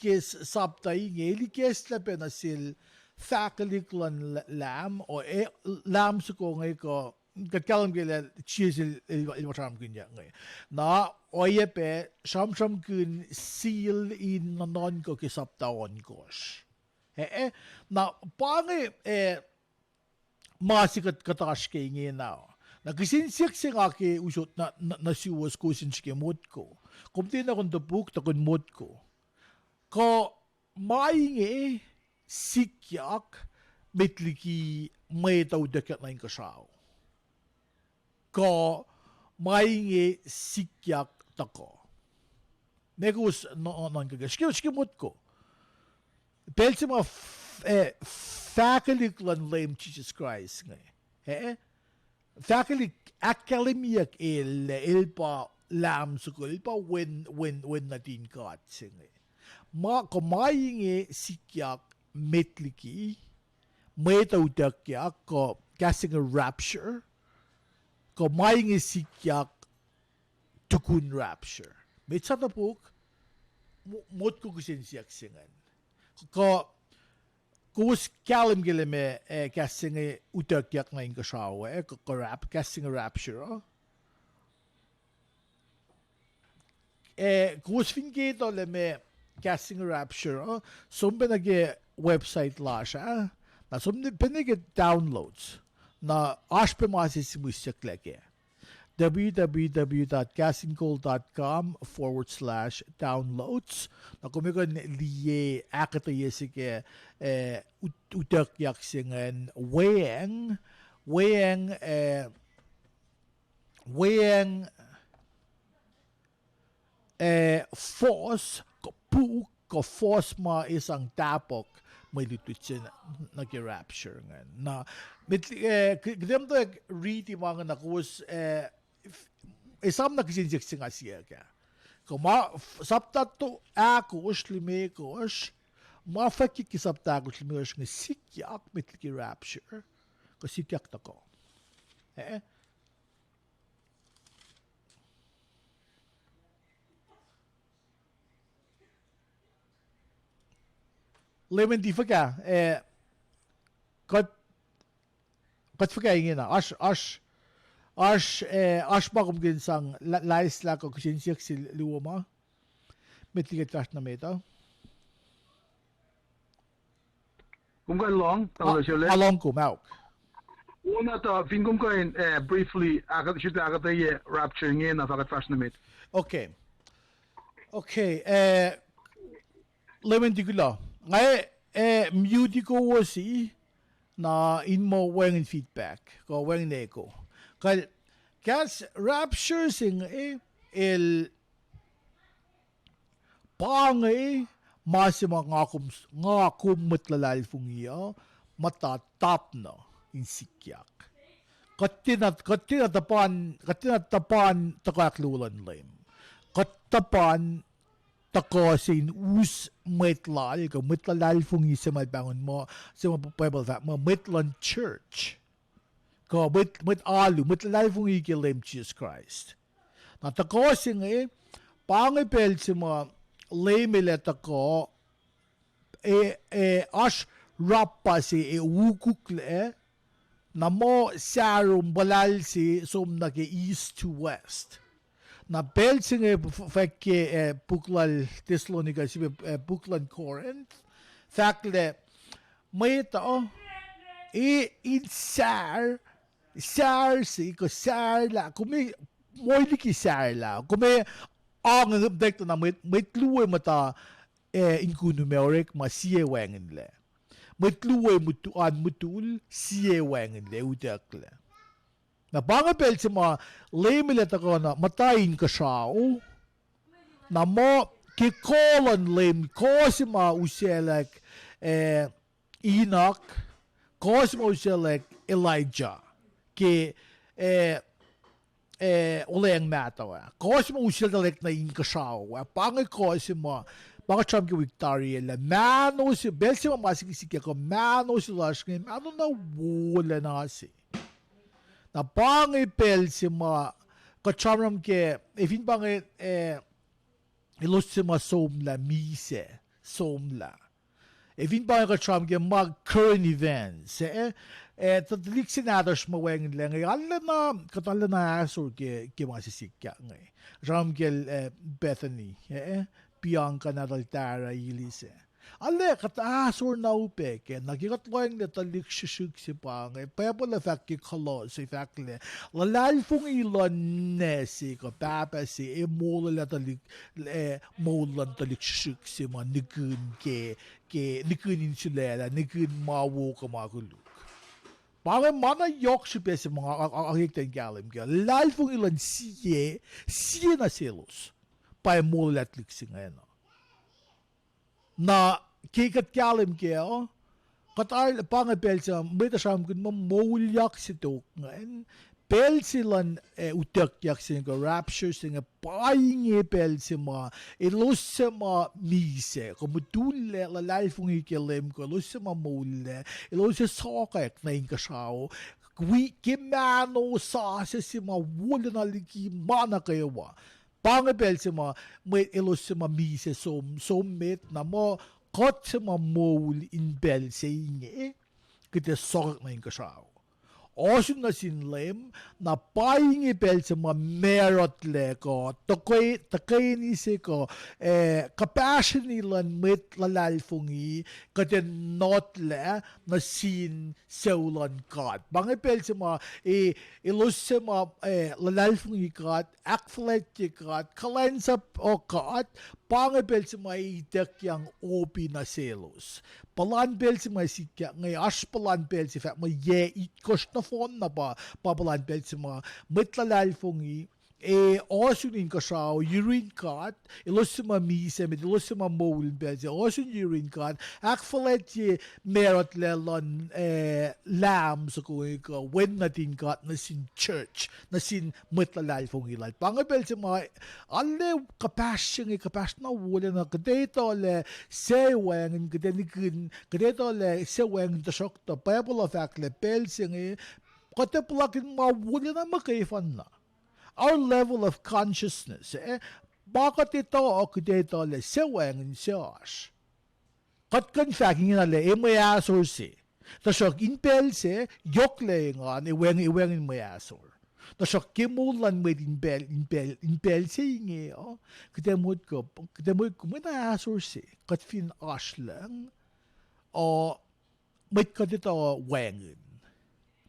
saptai ngeli kes lepe na sil Faclu lam o lam suko ngay ko kalem gele chisil ilmatam kunya ngay na oye pe sham kun seal in non ko ke saptawan kos na pange masikat katash ke ngay na Nagsinsik siya ke usot na siwas ko sinske mod ko. Kumti na kung tapuk ta kun mod ko. Ko mainge sikyak mitliki may tau deket na yung kasaw. Ko mainge sikyak tako. Negus non kagas. Shki mod ko. Pelsi mga Faclu Leum Jesus Christ ngay. Faclu akkalemye ilpa lam sukul ilpa when natin kat singe. Kumainge sikyak metliki mutawaukiyen ko casting a rapture. Kumainge sikyak tukun rapture. Metsa tapuk mot ko kusinsiyak singan. Kus kalem me casting a utawaukiyen na inge shawe casting a rapture. Kus fingeto me casting a rapture. Sumbe nage website la siya. Na sumbe pinige downloads. Na aspe masisimusyucklac www.kahsinkol.com/downloads. Na kumikon liye akkalemye sige utawaukiyen singen weyeng force ko force ma isang tapok may lutlut nag-rapture na kidem to read mga nakus isam nagsinsik singa siya ka kuma saptato akos limekos mafaki kisaptakos limekos ng sikyak mitliki rapture ko sikyak tako Leum di faka kat faka ingin na Ash bakom ginsang lais la ko kusinsiyak si luoma. Mitligat trash na meta. Kung kan long, Along ko mauk. Una ta fingum kain briefly akkalemye rapture ngayon na fakat trash na mate. Okay. Leum di gula. Ngay mute ko wasi na in mo weng feedback ko weng neko. Kas rapture sing el pangay masima ngakum matlalal fungiya matatap na in sikyak. Katinatapan takaklulan Leum. Katapan takosin us metlal ko matlalal fungi sa malbangon mo sa Bible fact mo metlan church. Ko matlalal fungi ke Leum Jesus Christ. Na takosin pangipel si mga Leum ko as rappa si ekuhllac na mo sarum balal si sum nage east to west. Na pel singe fakke puklal Thessalonica si puklal Corinth. Fakle may tao insar Sarsi ko sarla kumi moili ki sarla kumi ang dek na mit luwe mata inkunu meorek ma sie wangen le mit luwe mutu an mutul sie wangen le utakle na bangapel si ma lemile ta ko na matain ka sao na mo ki kolon lem ko si ma uselek Enoch ko si ma uselek Elijah ke oleng matawa ko si ma uselek na inka sao pangay ko si ma baka cham ki Victoria la mano si bel si ma masikisik ko mano si lashkin ano na wala na si na pangay pel si ma kachamram ke ifin pangay ilos si ma somla mise somla ifin pangay kachamram ke mag current events tatlik sinados maweng lang ala na katala na asur ke masisik ngay ram ke Bethany Bianca na daltara ilise ale katasur na upe ke nagikatloeng na talik sisig si pangay pebble effect ki kolo si fakle lalal fung ilon ne si ko papa si moul la talik moul lan talik sisig si ma nikun ke nikun insulela nikun mawo ka makuluk pangay mana yohk si pe si mga akikten kalem ke lalal fung ilon siye na selos pa moul la tlik si ngayon na kikat kalem ke katar pangay pelsa may tasam kun moulyak si tok ngayon pelsilan utakyak si nga rapture si nga paingi pelsi ma ilos sa ma mise kumutule lalay fung ikelem ko ilos sa ma moule ilos sa sokek na yung kasao kimano sa si ma wala na liki mana kayo pangapel si ma may ilos si ma mise sommet na mo kot si ma moul in bel sa inge kita sokak na yung kasao osun na sinlem na paingi pel si ma merot le ko takay ni si ko kapasyon nilan mit lalalfungi kati not le na sin seulan kat pangapel si ma ilos si ma lalalfungi kat akkalemye kat kalensap o kat pangapel si ma itek yang opi na selos palan pel si ma sikyak ngay as palan pel si fak ma itkos na phone na pa papalan pel si ma mitlalalfungi osunin kasao urine cut ilos si ma mise mit ilos si ma moul pel si osun urine cut akkalemye merot lelon lam sa kuwi ko when natin cut na sin church na sin mitlalalfungi lal pangapel si ma alle kapasyon na wala na kadeto le srolweyan kadenikun kadeto le srolweyan Tusruktuh pebble effect le pel si kate plakin ma wala na makaifan na our level of consciousness bakit ito o kadeto le srolweyan siyas katkan faking na le maya source tasok inpel se yohk le nga iweng maya source tasok kimulan med inpel se inge katemut ko muna source kat fin aslang o mit katito wengen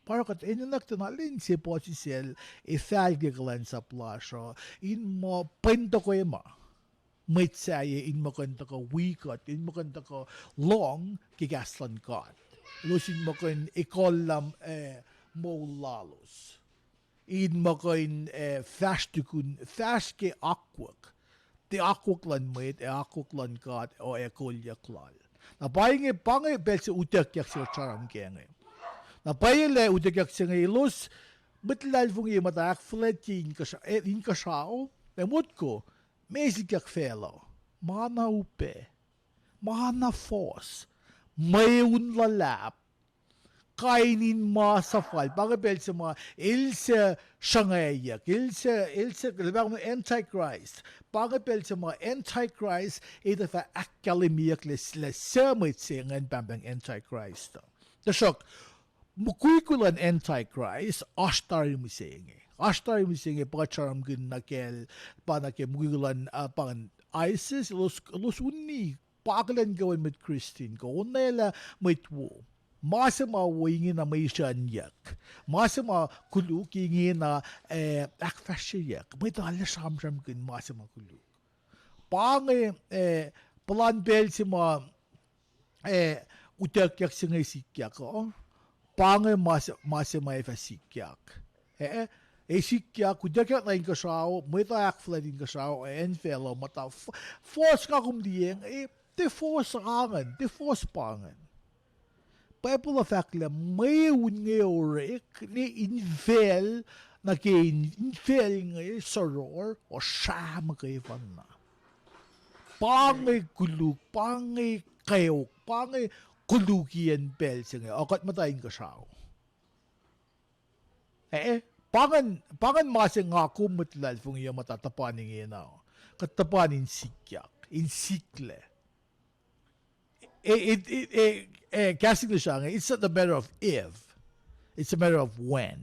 para kat enenuyuck tanalin si posisel falgiglan sa plasyo in mo pento ko ema mit saye in mo kanta ko wikat in mo kanta ko long kigaslan kat lusin mo kan ekuhllac moul lalos in mo kan fastukun faske akkalemye ti akkalemlan mit akkalemlan kat o ekuhllac na pangay bel si utakyak si charam kenge na payele utakyak si ilos bitlal fungi mata akkalemye in kasao emot ko may sikyak fellow mana upe mana force may unlalap kainin masafal pagabel sa mga ilse shangayak ilse labang antichrist pagabel sa mga antichrist ito fa akkalemye le semit singan pambang antichrist tasok mukuykulan antichrist astari misinge pagcharam gun nakel panake mukuykulan pangan ISIS los unni paglan gawin mit Christine ko unela mit wo masama wingi na may yak. Masama koluk inge na yak. May dala samsam kin masama koluk. Pange pelan bel sima utak singa sikyak. Pange masama sikyak. Sikyak utak na inga sao, may tayak flat inga sao, fellow mata force ka kumdiyeng te force angan, te force pangan. People of Faclu may unge orek ni invel na kain invel ngay soror o sham kay fan na. Pangay koluk, pangay keok, pangay kolukiyen bel singe. Akat matayin ka sao. Pangan masing nga kumitlal fung iya matatapanin ngayon na. Katapanin sikyak, in sikle. Casting the song, it's not a matter of if, it's a matter of when.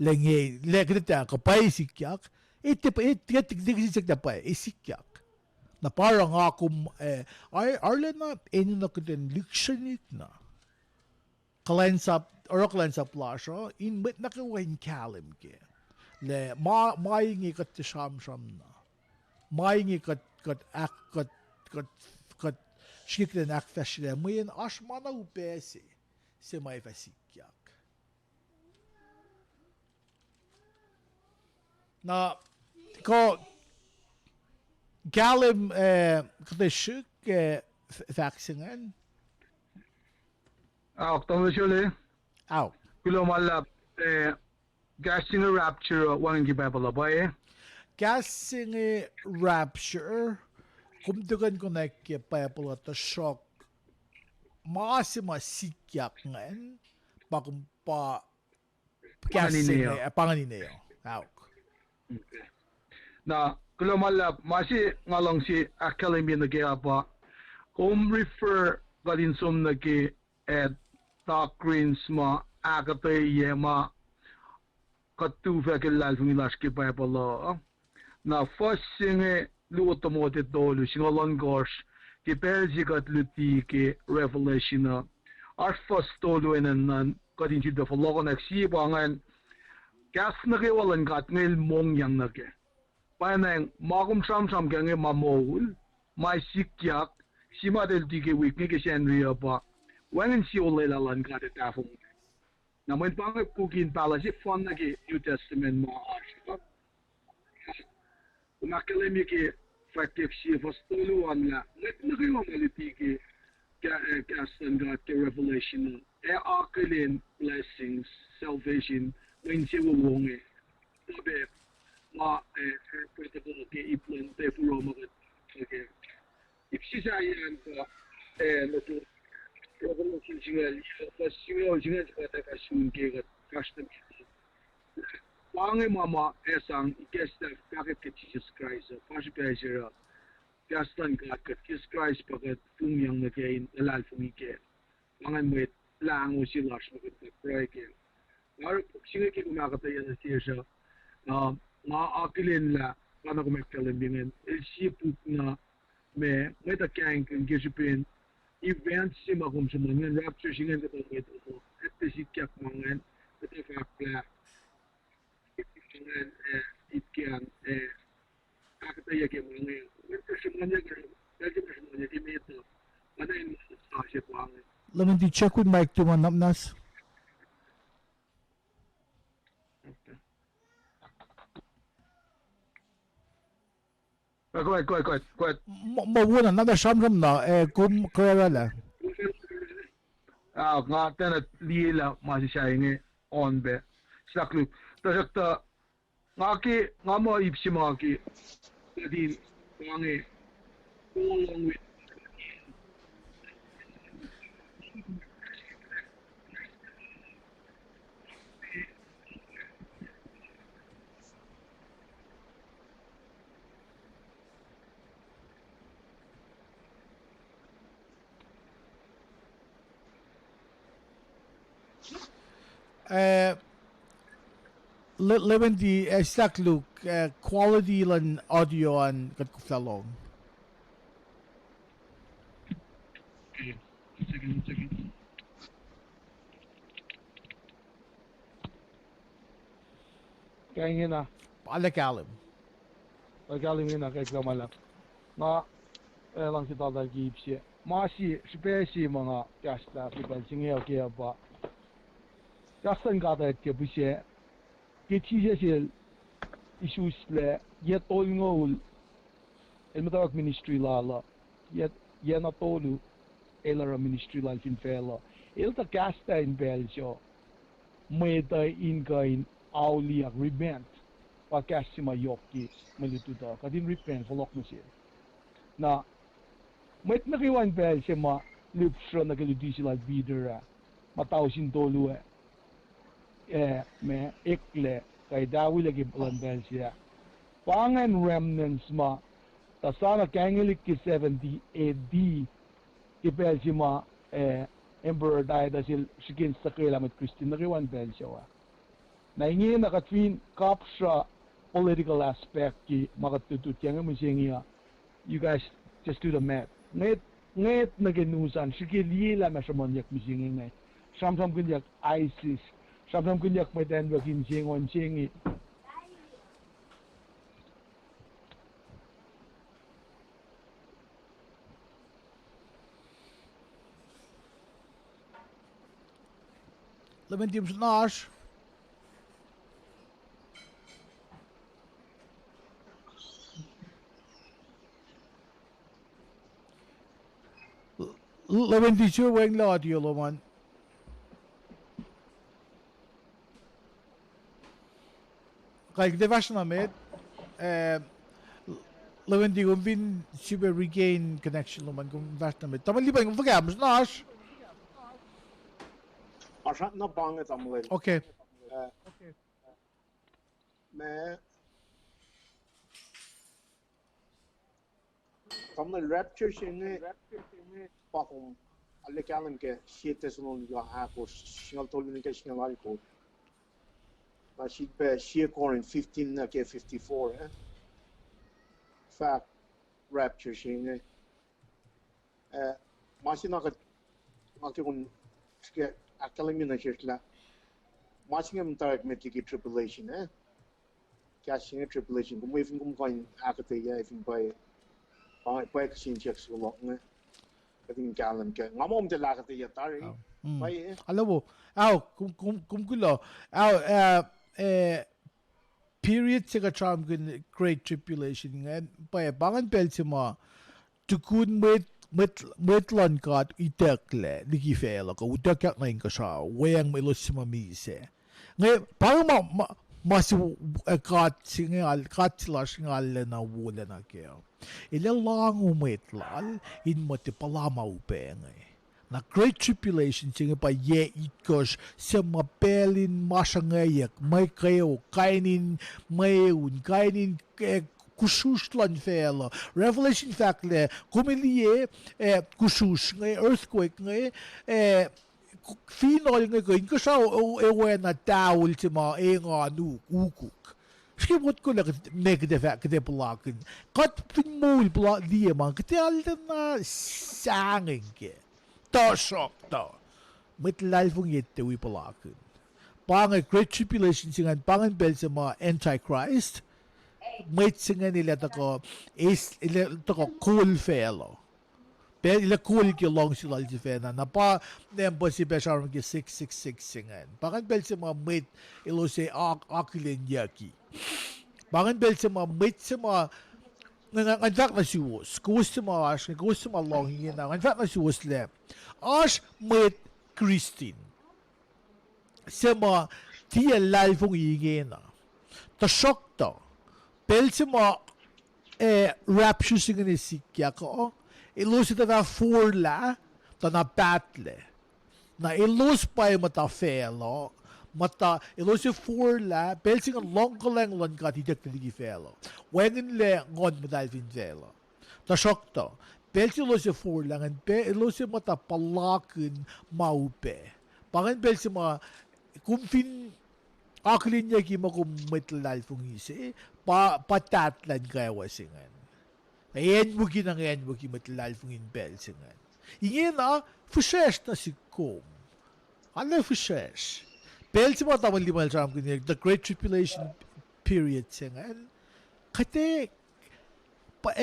Kita kapay sikyak, sikyak na pa, sikyak. Na parang ako, arle na, enenuyuck liksyonik na. Kalensap, or kalensap lasyo, in met nakawain kalem ke. Maayingi kat sham na. Maayingi kat sikyak akfashle moyen ashmana upesi se may sikyak. Na ko kalem kdeshuk vaccinen. October Aw. Kulomala gasing rapture one gibabala boy. Gasing rapture kumdugan ko na kipapala ta shock masima sikyak ngayon bagumpa gasing panganineo. Aw. Na kulomala masi ngalong si akkalemye na kaya pa refer galin som na ki doctrines ma akkalemye ma katu fakilal fungilas ki papala na first singe luotomote tolu singalon gosh ki persikat luti ki revelation na our first tolu enan kadin si dafalogo na sibangan gas na ke walan gat ngel mong yang na ke panang magum sam ke ma moul mai sikyak sima del ti ke week ke senria pa wangen si ole lalan gat ta fong na men pang pukin pala si fon na ke New Testament ma akkalemye ke factek si fastolu anla nagayong maliti ke kasan got ke revelation akkalemye blessings salvation when si wonge tabe ma protocol ke iplan te furo mga ke ipsisayan ko lutlut revelation singal singal ka kasun ke custom Pange mama esang ikesta paket ke Jesus Christ pasi pejera kastan kat ke Jesus Christ paket fung yang nagain lalal fung ike pangan met lang usilas paket pray ke ar singe ke kumakata yan tiesa ma akilin la kana kumakkalembingen el siput na me meta kang ke jusipin event si makum sumangan rapture singe ke paket ette sikyak mangan ette fakla itkian akkalemye ke mange semuanya ke jadi semuanya ke meto mana ini sahih banget Let me check with Mike to man nas. Go ahead. Mawuna na samsam na kum kaya Nga tena lila masisayang on be Faclu tasakta nga mo ipsi mga ki din mga go along with Leum di Faclu quality lan audio an kat kuftalong. Second. kaya na Alakalim. kalem na kay kamalap na lang si tata gipsi masi spesi mga kasta people singe okay ba kasan gada ke bushe ke tije issues le yet all ngol el mutawauk ministry lala yet na tolu elara ministry life in fela el ta kasta in beljo meta inge aulia repent pa kasima yohk malituda kadin repent koluk mo siya na met nakiwan bel siya ma lupsra na kaludi sila bidera matausin tolu me ekle kay dawi lagi plan bel siya pangan remnants ma tasana kangelik ki 70 AD ki bel siya ma emperor died asil sikin sakela met Christian nakiwan bel siya na inge nakatwin kapsra political aspect ki makatututyan mo siya you guys just do the math ngayon naginusan sikiliela masamonyak mo siya ngay samsam kunyak ISIS samsam kunyak may tenwa kinsingon singi Leum Jesus. Leum Jesus weng lot yolo man. Kijk, de was na met. Leum die win super regain connection lo man kum was na met. Tamal liba kum vergamos nas. Asha na bang het amlen. Okay. Me tamna rapture shine pakum alle kalem ke shite sunon ga ha ko singal tolun ke singal al ko ba shit be shit in 15 na ke 54 fact rapture shine masina ka makun ke akkalemye na shitla masina mtawauk metiki tribulation catching a tribulation kum wefin kum kain akate ya ifin bay bay sin checks lo ne kadin kalem ke ngamom de la kate ya tari bay Alabo. Au kum kulo. Au period sega tram gun great tribulation ngan bay bangan peltima tukun met lan kat itekle ligi fela ko utak na inga sa weyang melosima mi se nge parang masu kat singal kat sila singal na wala na kaya ilalang umetlal in mati palamaw pengay na great tribulation singa pa ye itkos sa mapelin masangayak may kayo kainin mayun kainin kususlan fela revelation factle kumiliye kusus ngay earthquake ngay Finol nga ko inko sa ewen na tawul ti ma nga ukuk. Skibot ko na negative kete palakin. Kat fin moul pala diye man kete alda na sangin ke. Tusruktuh. Met lalfung yette wi palakin. Pangay great tribulation singan pangan bel sa mga Antichrist. Met singan nila tako cool fellow. Pero ila cool ki long sila altifena na pa nempo si Besharon ki 666 singan. Pangan bel sa mga mate ilo si akkalemye. Pangan bel sa mga mate sa mga in fact na siwos. Kuwis sa mga ash, kuwis sa mga long hingin na. In fact na siwos le. Ash mate Christine. Sa mga tiya lalfong hingin na. Tusruktuh. Bel sa mga rapture singan ni sikyak ko. Ilus ito na furla, ito na batle. Na ilus pa yung mata felo, ilus yung furla, pelsi nga long kalenglan ka tiyak na digi felo. Wengin le ngon madalvin felo. Tusruktuh. Pelsi ilus yung furla, ilus yung mata palakin maupe. Pangan pelsi mga, kumfin akkalemye ki mo kumitlal fung isi, patatlan kaya wasingan. Iyen mo matlal fung inbel singan. Iyen fushesh na si kom. Ano fushesh? Bel si mga tamang limal sa the great tribulation period singen. Kate pa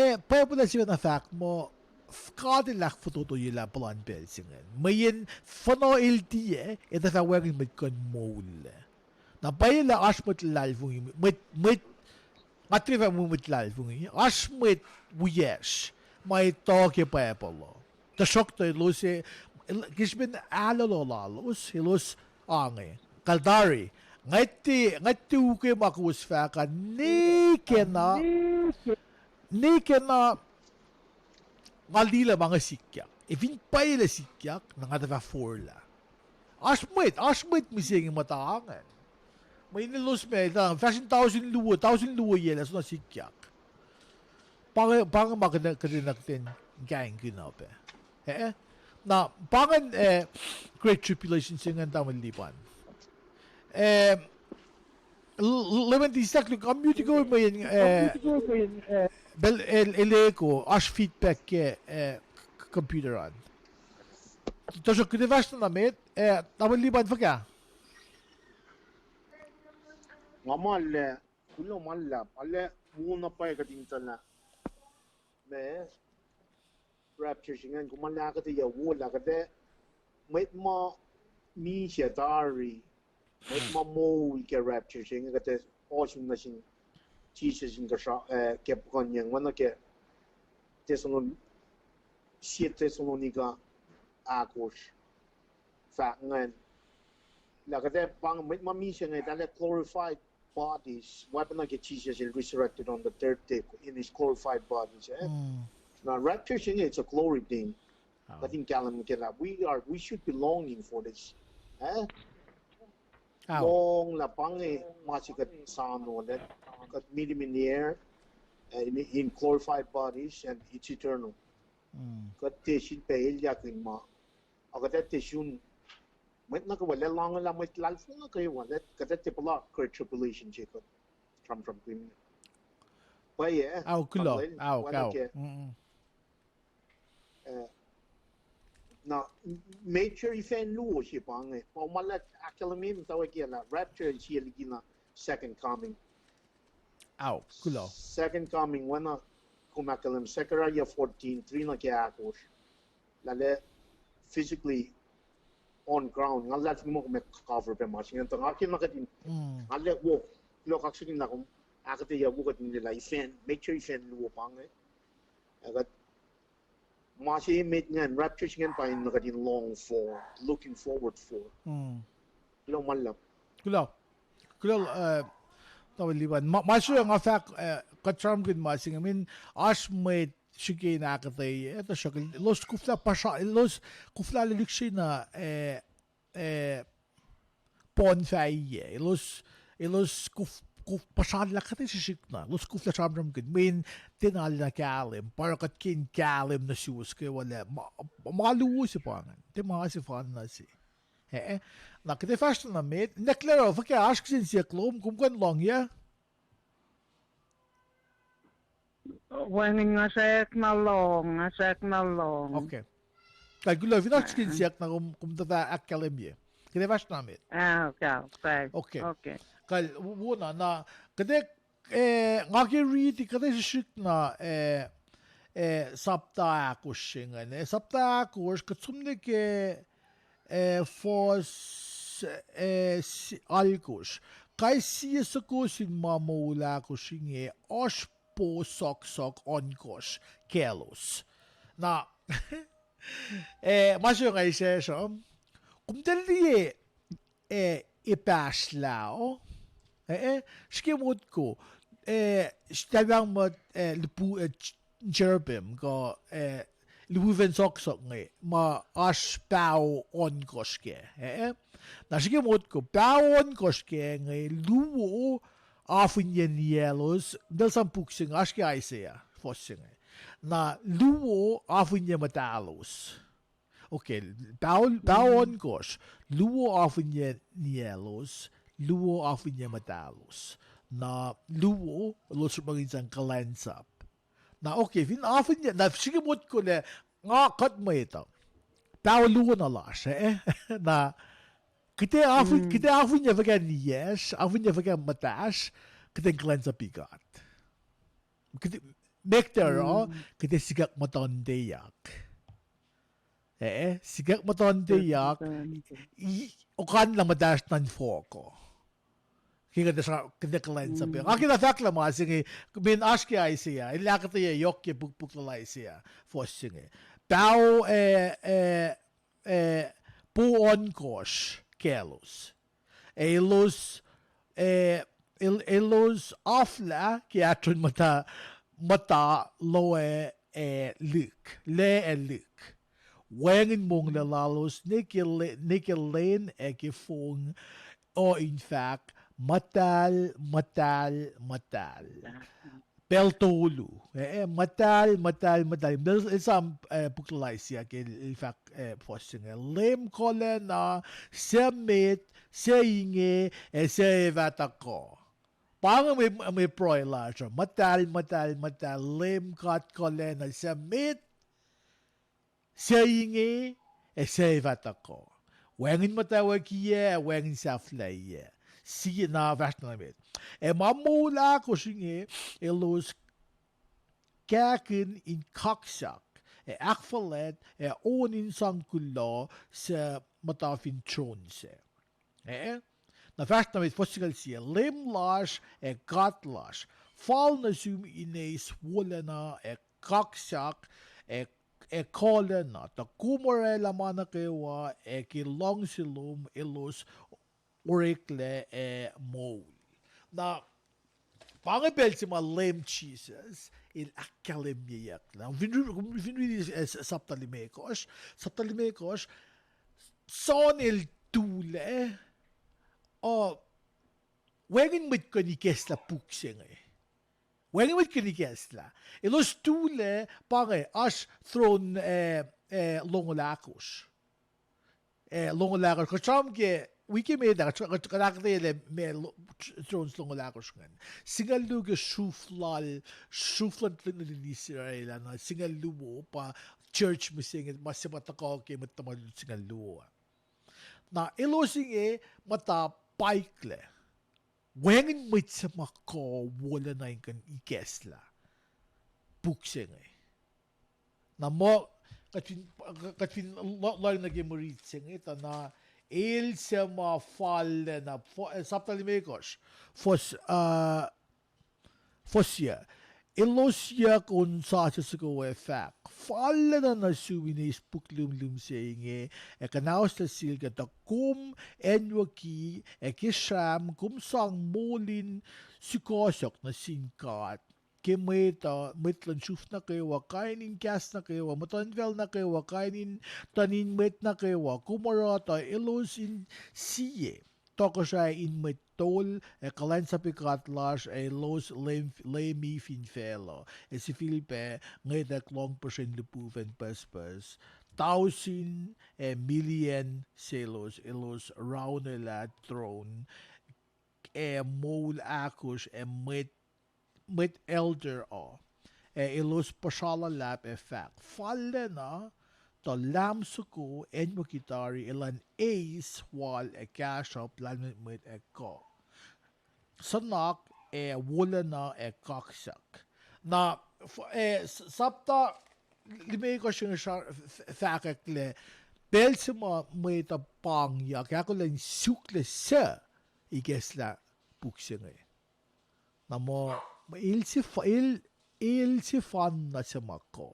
pala siya na fact mo kadilak foto yila plan bel singen. Mayin fano ilti ita fa wagin mit kon moul. Na bayila ashmut lalvung mit atriva mumit lalvung. Ashmut wuyesh. May toke pa pala. The shock to lose Gisbin alololus hilus ange. Kaldari. Ngati uke makus faka nikena ngalila mga sikyak. Ifin paila sikyak nangata forla. Ashmit mising mataangan. May nilus me fashion 1,000 luwa yelas na sikyak. Pang makadinaktin gang ginape. Na pangan Great Tribulation singan taman lipan. Leum Jesus community ko ba yun bel eleko as feedback ke computeran. Tosok kidevas na namit taman lipan fa ka. Ngamal kulo mallap alle muna pa kadintala. Me rapture singan kumala ka tiya wala ka de may ma mi siya dari may ma moul ke rapture singan ka te osin na sin Jesus in ka ke pokonyang wana ke Tesalonika akos fa ngan la ka de pang may ma mi siya nga dale glorified bodies weapon like Jesus is resurrected on the third day in his glorified bodies Now, rapture it's a glory thing. I think kalem we should be longing for this. Long la pange masikat sano that got meet him in the air in glorified bodies and it's eternal. Got teshin pehil yakin ma. Agat teshun met na kawala lang la met lalfo na kayo wala katat tipala great tribulation chekot from Queen. Well yeah. Kulo. Now, make sure you find luo siya pang pa malat akkalemye mutawakiyen rapture siya ligina second coming. Kulo. Second coming wana kumakalem Zechariah 14:3 na kaya akos. Lale physically on ground ngalat mo cover pa mas yung akin nakatin. Lale walk lo kaksin na kum akati ya bukat nila ifen make sure you find luo pang agat Masih made ngan rapture ngan pa in nakatin long for looking forward for. Lo malap. Kulo tawal liban. Maso nga fact katram gud masing. I mean ashmate shige na katay. Ito siya los kufla pasha los kufla liksi na pon fay. Los kuf pasal la katay shikna. Los kufla chamram gud. Mean tinal na kalem para kat kin kalem na shoes kay wala maluwo si pangan. Te mga si fan na si. Na kete fast na met naklaro fa ka ask sin si klom kum kan long ya. When ngasek na long. Okay. Kay gulo vinak skin siak na kum ta akkalemye. Kete fast na met. Okay. Kay wuna na kete ngaki read kete shik na sapta akushingan. Sapta akush katsumne ke fos alkus. Kay siya sa kusin mamula kushinge osh po sok onkos kelos. Na masyo ngay siya siya. Kung dali ipaslao skimot ko stabang mo lipu cherubim ko luwen sok nge ma as pao on koske na skimot ko pao on koske nge luwo afin yen yelos del sampuksing aske aisea fossing na luwo afin yen matalos. Okay, pao on kos luwo afin yen yelos luwo afin yen matalos. Na luwo los maging kalensap. Na okay, vin afin niya na sigimot ko le nga kat mo ito. Tao luwo na las na kita afin niya vagan yes, afin niya vagan matas Ketinggalan sa bigat. Mektero, kita sikyak matondeyak. Sikyak matondeyak, ukan lang madash ng foko. Kaya ketinggalan sa bigat. Akin na fakla mo, sige, min aski ay siya, ilakit niya yohk yung buklalay siya, fos sige. Tao, puon kosh, kelos. Elos afla kiatun mata loe luk. Wengin mong lalalos nikilin ekifong o in fact matal. Peltolu. Matal. Isang puklay siya in fact posting. Leum kolen na semit inge sevatako. Pang may proila siya. Matal. Leum kolen na semit inge sevatako. Wengin mutawaukiyen, wengin Saflaiyen. Sige na vers namit. Moul ko singe elos kaken in kaksak. Akkalemye onin sangkulo sa matafin tronse. Na vers namit fosigal siya. Leum lash gatlash. Fall na sum ines wala na kaksak kolen na. Ta kumore laman na kewa kilong silum elos orikle moul. Na pangipel si Leum Jesus il akkalemye yakla. Vinri saptalimekos son il tule o wengin mit ko ni kesla puksenge. Wengin mit ko ni kesla. Ilos tule pange as thron longolakos. Longolakos kacham ke wiki me da karakter me trons longolakos ngan. Singalu ke shuflan ni Israel na singalu mo pa church mo singit masimatakaw ke matamal singalu. Na ilosing mata paikle. Wengin mit sa mako wala na yung kan ikesla. Buksing Na mo katwin lang nag-emerit sing ito na il sa ma falle na saptalimekos fosya ilosya kun sa ko effect falle na suwinis puklum saying kanaus ta silga ta kum enenuyuck kisam kum sang molin sikyak na sinkat Kemeta, mitlan shuf na kewa, kainin kas na kewa, matanvel na kewa, kainin tanin met na kewa, kumarata, ilos in siye. Tokosrai in Mwet Kol, kalem sa pikatlash, los lemi finfelo. Si Filipe, ngayon long persen lupuven paspas. 1,000 million selos, ilos raunela throne, moul akush, mit elder ilos pashala lap effect. Falle na to lamsuko enenuyuck ilan ace wal kasha plan mit keok. Sanak wala na kaksak. Na sapta limay ko siya fakakle bel sima may tapang ya kaya ko lang sukle sa igesla buksing na mo il si fan na sa mako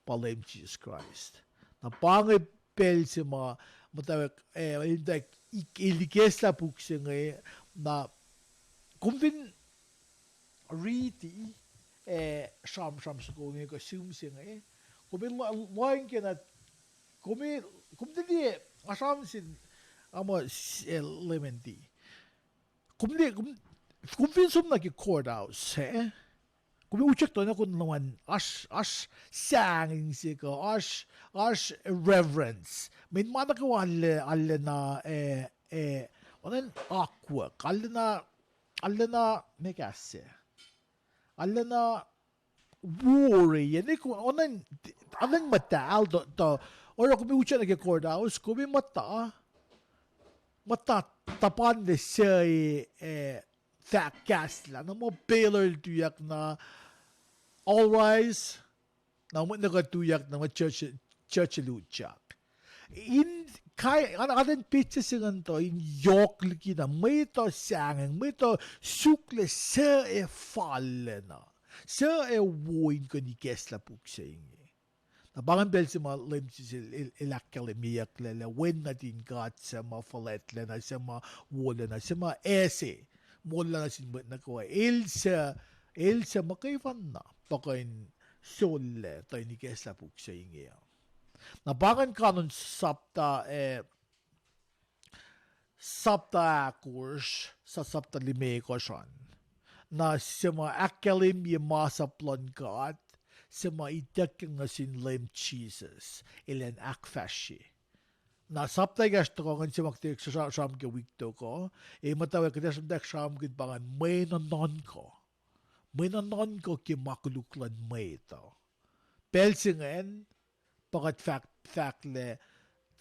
pa Leum Jesus Christ. Na pangipel si mutawaukiyen ilikes na puksing na kumvin riti sham sa kong ko sumsing kumvin loing kina kumvin di asam sin amo lementi kumvin sum na ki courthouse kung ucek to na kun naman as sanging siko as reverence min mana ko alle na onen aqua alle na mekase alle na worry yan ko onen mata to oro kung ucek na ki courthouse kung mata tapan de siya kasla na mo baler tuyak na all rise na mo nagatuyak na mo church lutiyacn. In kay atin pitches ng to in yohk na may to sangeng may to sukle sa fallen na sa woin ko ni kesla puksa inge. Nabangan bel si mga Leum Jesus akkalemye wen natin kat sa mga falet na sa mga wala na sa mga ese moul na sinbet na ko elsa makaivan na pakain sole tayo ni kesla puksa inge. Nabangan kanon sapta kurs sa sapta lime ko siyan na sa mga akkalemye masaplon kat sa mga itakang na sin Leum Jesus ilan akfashi. Na sapta gasto ko sa magtik sa siyam ke wikto ko mutawaukiyen kita sa siyam ke bangan may nanon ko ki makuluklan may ito. Pelsingen pakat Faclu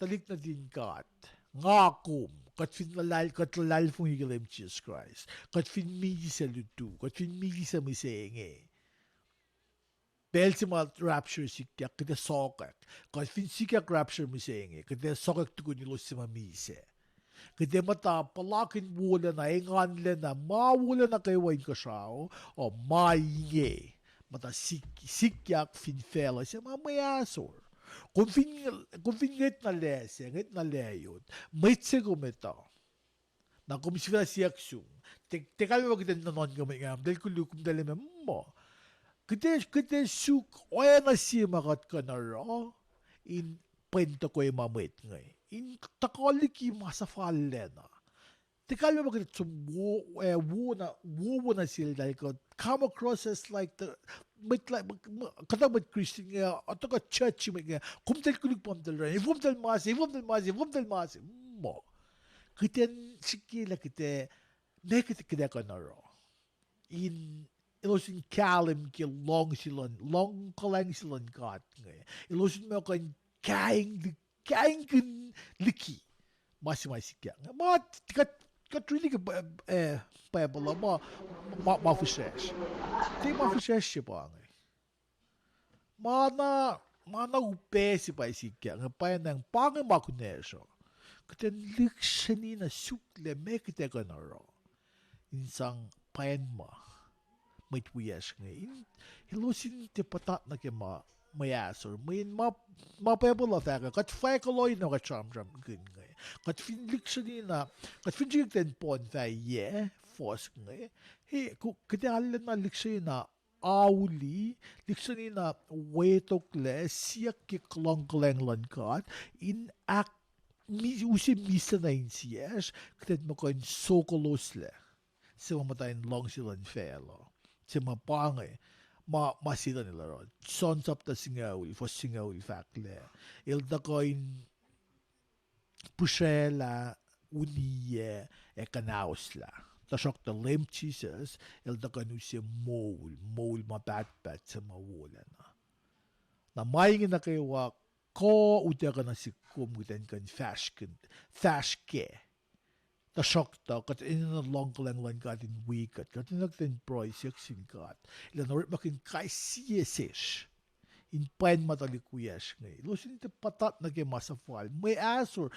talik na din kat ngakum kat lalal fung Leum Christ kat migi sa lutlut kat migi sa misenge bel si mga rapture sikyak kita sokak kat sikyak rapture misenge kita sokak tuku nilo si mamise kita mata palakin wala na inganle na mawala na kay wain kasaw o inge mata sikyak finfela siya mamayasor kung ngit na lese, ngit na leyot, may tsego ito. Na kung sila siyaksung, tekal mo kita nanon kami ngam, dahil kulukum dahil mo. Kita suk, oya na siya makat ka na ro, in pwento ko yung mamit ngay. In takalik yung Saflaiyen na. Tekal mo kita wo na sila dahil ko, come across as like the, katabat Christian nga, ato ka church nga, kumtal kulig pamdal rin, ifumdal masi, mo. Kita sikila kita, nekita ka na ro. Ilusin kalem ki long kalang silon kat nga. Ilusin mo kan kaing kan liki. Masi sikyak nga. Kat really ka pebala mafishesh. Di mafishesh siya pa nga. Mana upe si pa sikyak nga pa nang pangin makunesyo. Katan liksani na sukle me kita ka na ro. Insang payan ma. May tuyas nga. Hilusin ti patat na kaya mayasor. May mapebala faka. Kat fakaloy na kachamjam gin nga. Kat liksani na. Kat finjig ten pon fa fos nga. Hey, katihalan na liksani na auli, liksani na moul siyak ki klong kat in usi misa na insiyas, katet mo koin sokolosle. Sa mamatayin long silan felo. Sa mapangay, masila nila ron. Sonsap ta singaul, fos singaul Faclu. Ilda koin pushela, uniye, kanausla. Tasok ta Leum Jesus, ilda koin usi moul mabat-bat sa mawala na. Na maingin na kayo ko uta ka na si kumutan kan fashke. Tasok ta, kat ina na long lang kat in wikat, kat nagtan proy siksin kat. Ilan orit makin kay siyesish. In pain matalikuyas ngay. Lusin ito patat na kay masafal. May asor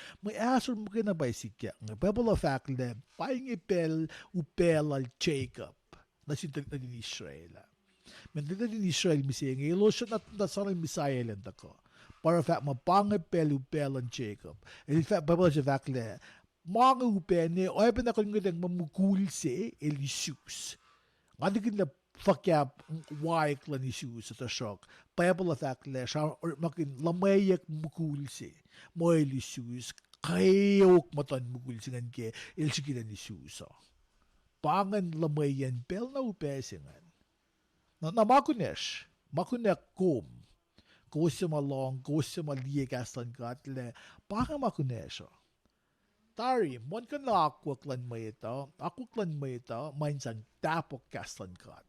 mo kinabay sikyak ngay. Pabala Faclu, paing upel al Jacob. Nasintag na din Israel. Mendag na din Israel misaya ngay. Lusin at nasarang misaya lang ako. Para fact, mapangipel ang Jacob. In fact, Bible sa Faclu, mga upene, oy pinakon nga ng mamukul si Jesus. Nga din na fakyap waik ni Jesus at asok. Bible sa Faclu, siya makin lumweyucklac mukul si. Moul Jesus, keok matan mukul si ngan ke, ilsikilan ni Jesus. Pangan lumweyucklac pel na upesingan. Na makunesh kum. Kusa malong, kusa maliyakaslan katle, baka makunesyo. Tari, mon ka na akuklan mo ito, minsan tapok kaslan kat.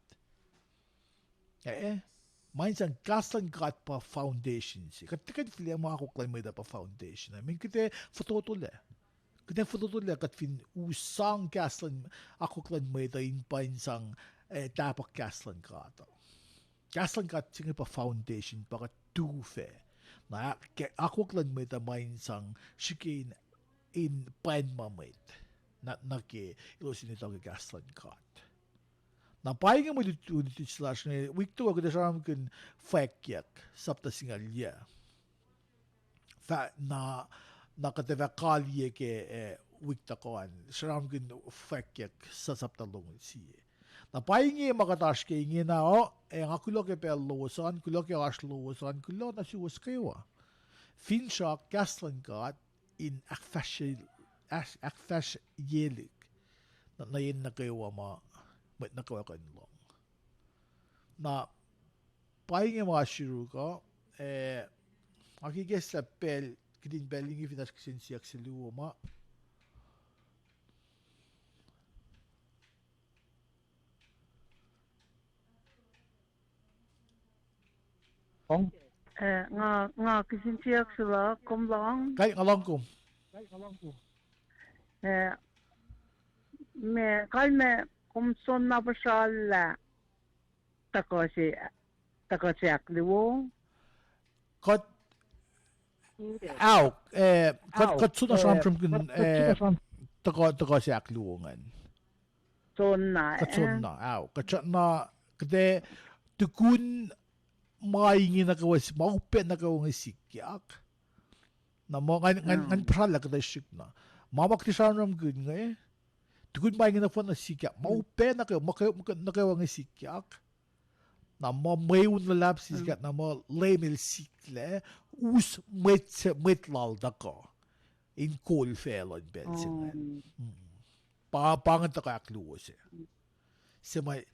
Minsan kaslan kat pa foundation si. Katikan fili ang makakuklan mo ito pa foundation. I mean, kita fatotole. Kaya fututuloy kat fin usang kaslan akkalemye da in painsang dapak kaslan kata. Kaslan kat singa pa foundation para tufe. Na akkalemye da mainsang shikin in pain mamit. Na ke ilusin ito ka kaslan kat. Na pahinga mo dito slash na week 2 ako desam kun sikyak sapta singalya. Fa na nakateva kalye ke week takoan saram kun sikyak sa sapta lungun siye. Na pahinga makatash ke inge na ngakulo ke pel losan kulo ke ash losan kulo na si waskewa. Finchak kaslan kat in akfash yelik na yin na kayo ma Mwet Kol long. Na pahinga mga shiru ko, makiges sa pel, kidin belingi finas kisinsiyak sa luwa. Nga kisinsiyak sila kumlang. Kay ngalang ko. Me kumson na ba siya takosiak liwo. Kot kot suna samtrum kun takosiak luwangan. Son na. Kot suna, kot na kade tukun maingin na kawas maupen na kawang sikyak. Na mo ngan prala kada shik na. Mamak ti samram kun nga tukun maingin na fon na sikyak. Maupen na kawang sikyak. Na mo moul na lab sikyak na mo Leum sikle us Mwet Lal dako. In Kol Fwackyuk bensin. Pangat na kakluwa siya. Sa may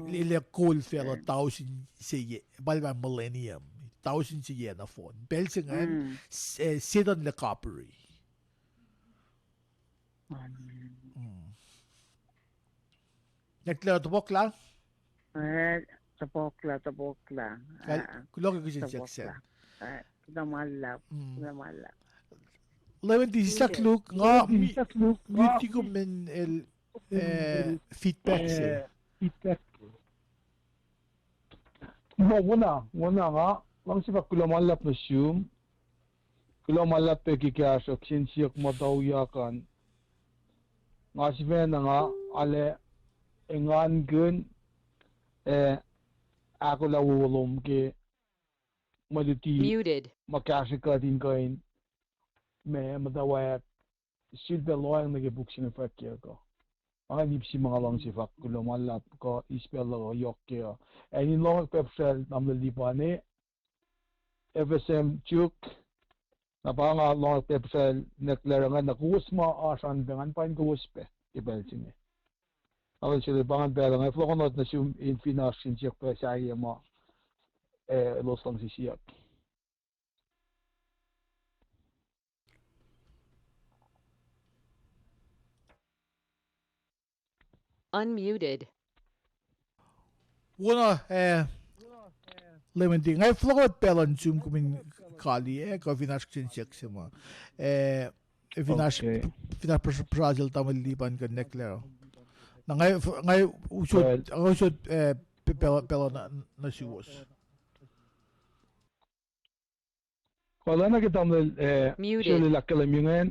Leum Kol Fwackyuk tausin siya balban millennium. Tausin siya na phone. Bensin nga sedan le coppery. Nacnaclah tabokla? Tabokla. Kulok ko siya siya. Damalap. Leum Jesus nga miti ko men feedback siya. Wala nga. Lang si Faclu na siyum. Kulamalap pe kikyasak sinsiyak mutawakiyen. Nga si Vena nga ale engan gun ako lawulom ke maduti Muted. makasika din kain me mutawauk silbe loyang nagebuksin ng Fwackyuk ko. Mga nipsi mga lang si Faclu malap ko ispel ko yohk ke. In long pepsel namlilipane FSM chuk napanga long pepsel neklerangan nakuus mo asan dengan pain kuus pe ibel sini. Ako sila bangan pera nga flo konot na siyum in finas sinsiyak pa sa iya mo los lang si siyak. Unmuted. Wala Leum di. Ngay flokot pelan zoom kumin kali ko finas sinsiyak siya mo. Finas Brazil tamal lipan ka neklero. Na ngay usod pelan na siwas. Wala na kita mo Muted. sila akkalemye ngayon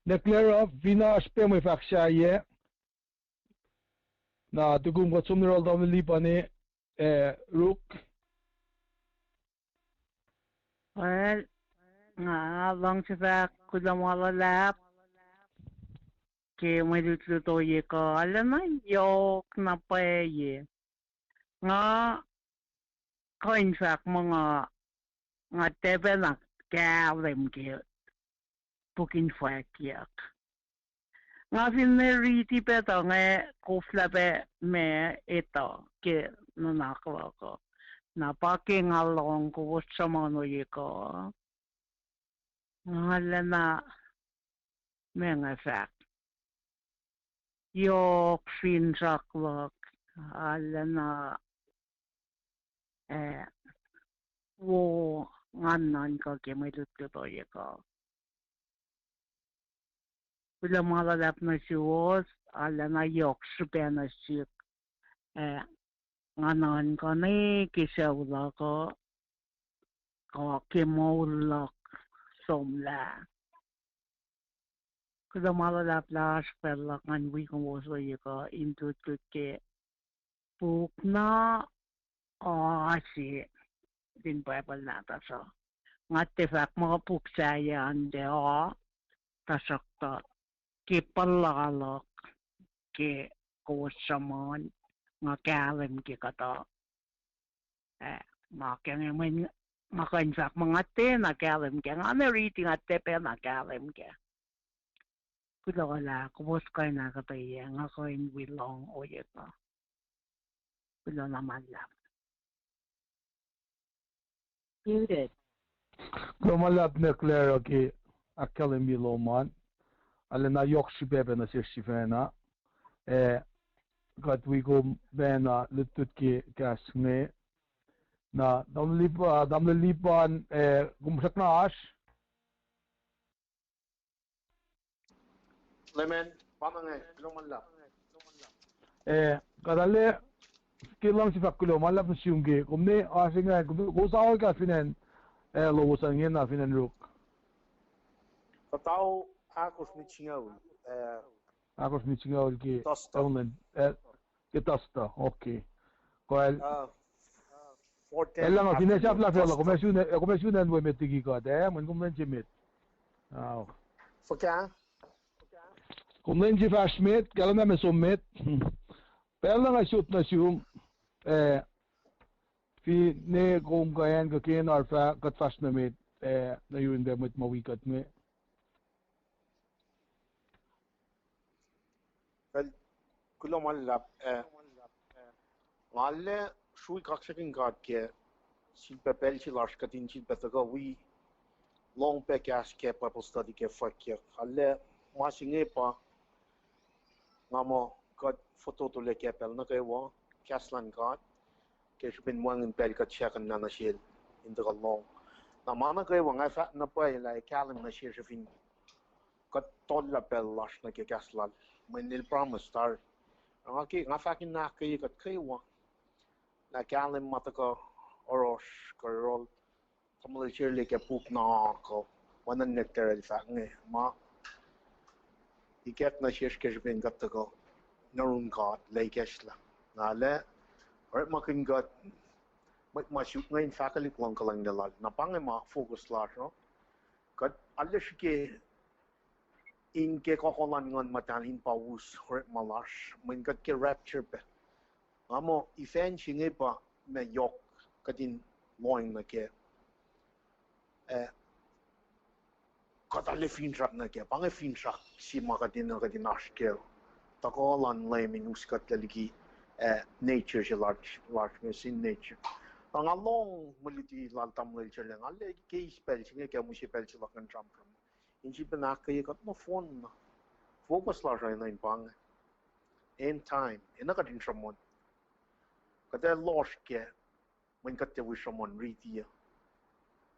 neklero finas pe mo faksyaye na tukum ko sumnirol tamal lipane ruk. Well, nga lang siya kulamalap. Ke may lutlutoye ko. Alam na yohk na paye. Nga koinsak mga nga tebe na kalem ke pukin Fwackyuk. Nga finneriti pe to nga kufla pe me ito ke nacnaclah ko. Napake nga long ko sa mga ko. Nga na mga fact. Yohk finchaklah na wo nganan ko ke may lutlutoye ko. Bila malalap na siwas, ala na yohk sripen na sik. Nganan ko ni kisawla ko moul somla. Kaya malalap la spella kan wi kung waso ko into ke puk na si din Bible na taso. Ngatefak mga puk sayan de tasok to ke palalok ke kuwasamon nga kalem ke kato. Makanya man makainsak mga te na kalem ke nga nariti nga tepe na kalem ke. Kula kubos kayo na kataya nga koin wilong oye ko. Kula naman lang. Muted. Klomalap ne klero ki akkalemye loman. Ale na yohk sripebe na srihkasrak. Kat we go bena lutlut ki kasme. Na damlipan gumsak na ash. Lemen, panangay, lumalap. Kadale kilang si Faclu malap na siyungge. Kumne asing kusaw ka finen lowosan ngin na finen ruk. Katao, akos ni Chingaw. Akos mitsingaw ki Tosta. Onlen ki tosta. Okay. Koel 410. ella nga finen afternoon, la fela Tosta. komesyonen we metigi ka de mun kumnen jimit. Forka? Kumnen ji fashmet kalena mesommet. Pella nga shoot na siyum fi ne gom gayan ka ken arfa kat fast na mit na yun de mit mawikat me. Kulomalap. Ngalle, srihkasrak God ke silpepel silashkatin silpetaga we long pekas ke Bible study ke Fwackyuk. Ngalle, masinge pa ngamo God foto to le kepel na kayo kaslan God ke shpin wangin pel ka chekan na nashil in the long. Na mana kayo nga fat na pa la kalem na shir shfin kat tolla pel lash na ke kaslan. May nil promise star. Nga fakin na kayo kat kayo na kalem mataka oros karol tamul shirle ke puk na ko wanan nectar fat nge ma iket na shish ke shpin kat ko narun God like ekuhllac. Ngale or makin God masuk ngayon faculty lang kalang dalal na pangay ma focus la no kat alish ke inge kokolan ngon matalin paus or malash min kat ke rapture pe amo ifen singe pa me yohk kadin loin na ke kat alle finrak na ke pangay finrak si makadin ashkel takolan Leum uskat laligi nature si large in nature. Ang along muliti laltam lal chale ngalle ke spell singe ke musi spell sila kan trampram. Inji benakay kat mo phone focus la ray na impang in time ina kat intramon. Kada lost ke when kat te wishamon riti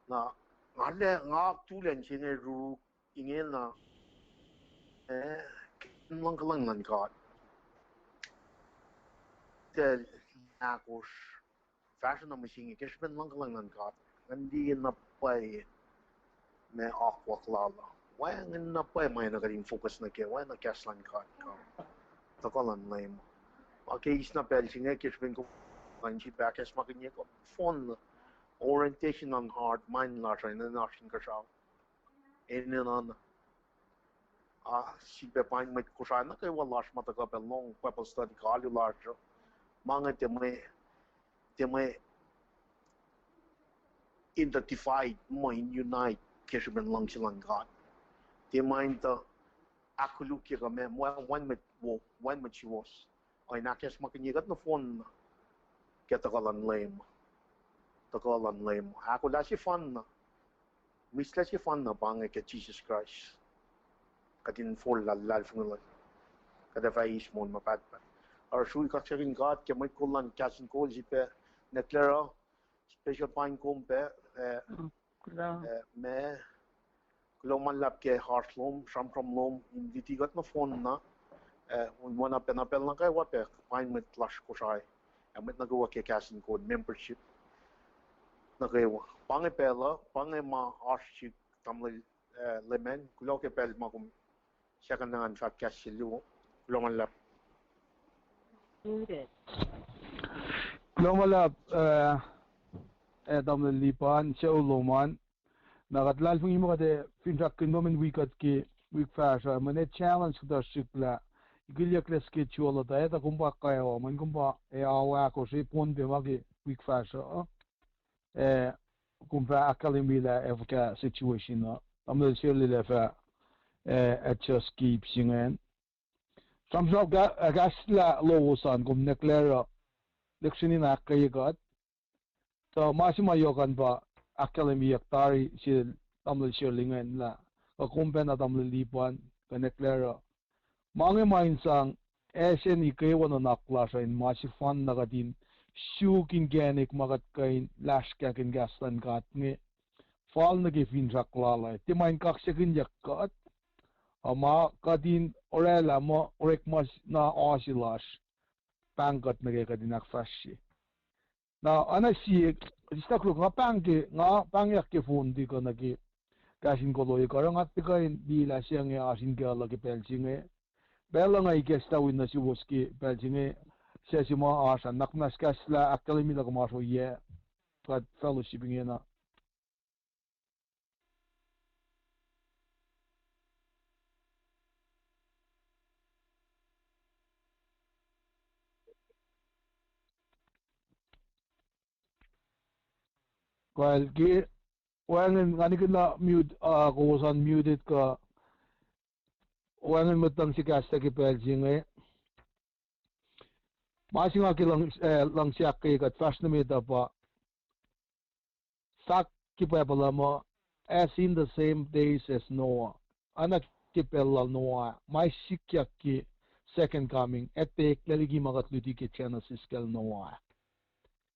na ngalle ngak tulen singe ru inge na lang kalang nan God. The akos fashion na machine ke shpen lang kalang nan God. Hindi na pay me ekuhllac. Why na pay may nagaling focus na ke why na kaslan God ka. Takolan Leum. Okay is na pel singe ke shpen ko kanji back as makinye ko phone orientation on heart mind la train na nashin ka shaw. Enan si be pain met kusha na kay wallash mataka pe long Bible study kalu large mga temay identified mind unite keshben lang silang God temay ta akkalemye ka me one met chiwas ay nakes makinyigat na phone ketakalan Leum akula si fun na misla si fun na bangay ke Jesus Christ kadin for lal fungulan kada fais mon mapat or srihkasrak God ke Mwet Kol Kahs In Kol jipe neclara special pine compe me Lomanlap ke harslom, shamkramlom, in ditigat na phone na, una penapel na kay wapek, pain met clash ko siya. Met nagawa ke Kahs In Kol membership. Nagawa. Pangepela, pangema archik tamle lemen, kulo ke pel magum siya kanangan fat cash silu, lomanlap. Muted. Lomalap, tamle lipan, siya uloman. Nakatlal fung imo kate finrak kindomen wikat ki week fasha mane challenge da sikla ekuhllac schedule da eta kumba kayo man kumba awa ko si ponde wagi week fasha kumba akkalemye la evka situation na amel shirle la fa just keep singing samso gasla lowosan kum neclara lectionin akayigat so masima yokan ba akkalemye tari sil tamle shirlingen la ka kumpen tamle lipan ka neclara mange mainsang esen ikewan nacnaclah in masifan nagatin shuking ganik magat kain lashka kin gastan kat nge fal na gefin raklala ti main kak sekin yakkat ama kadin orela mo orek mas na asilash pangkat na kadin akfashi na anasi istaklo nga pangyak ke phone di ko nagi kasin ko loy karang at kain di la siyang asin ka lagi pelsinge bela nga igesta win na si woski pelsinge siya si mo asa nacnaclah akkalemye la kumaso ye kad fellowshipping na Well, wangan ngani kila mute ko san muted ka wangan matang si kasta ki pelsinge masinga kilang lang siyak kay kat fast na meta pa sak ki pala mo as in the same days as Noah anak ki pala Noah may sikyak ki second coming etek laligi magat lutiyacn siskal Noah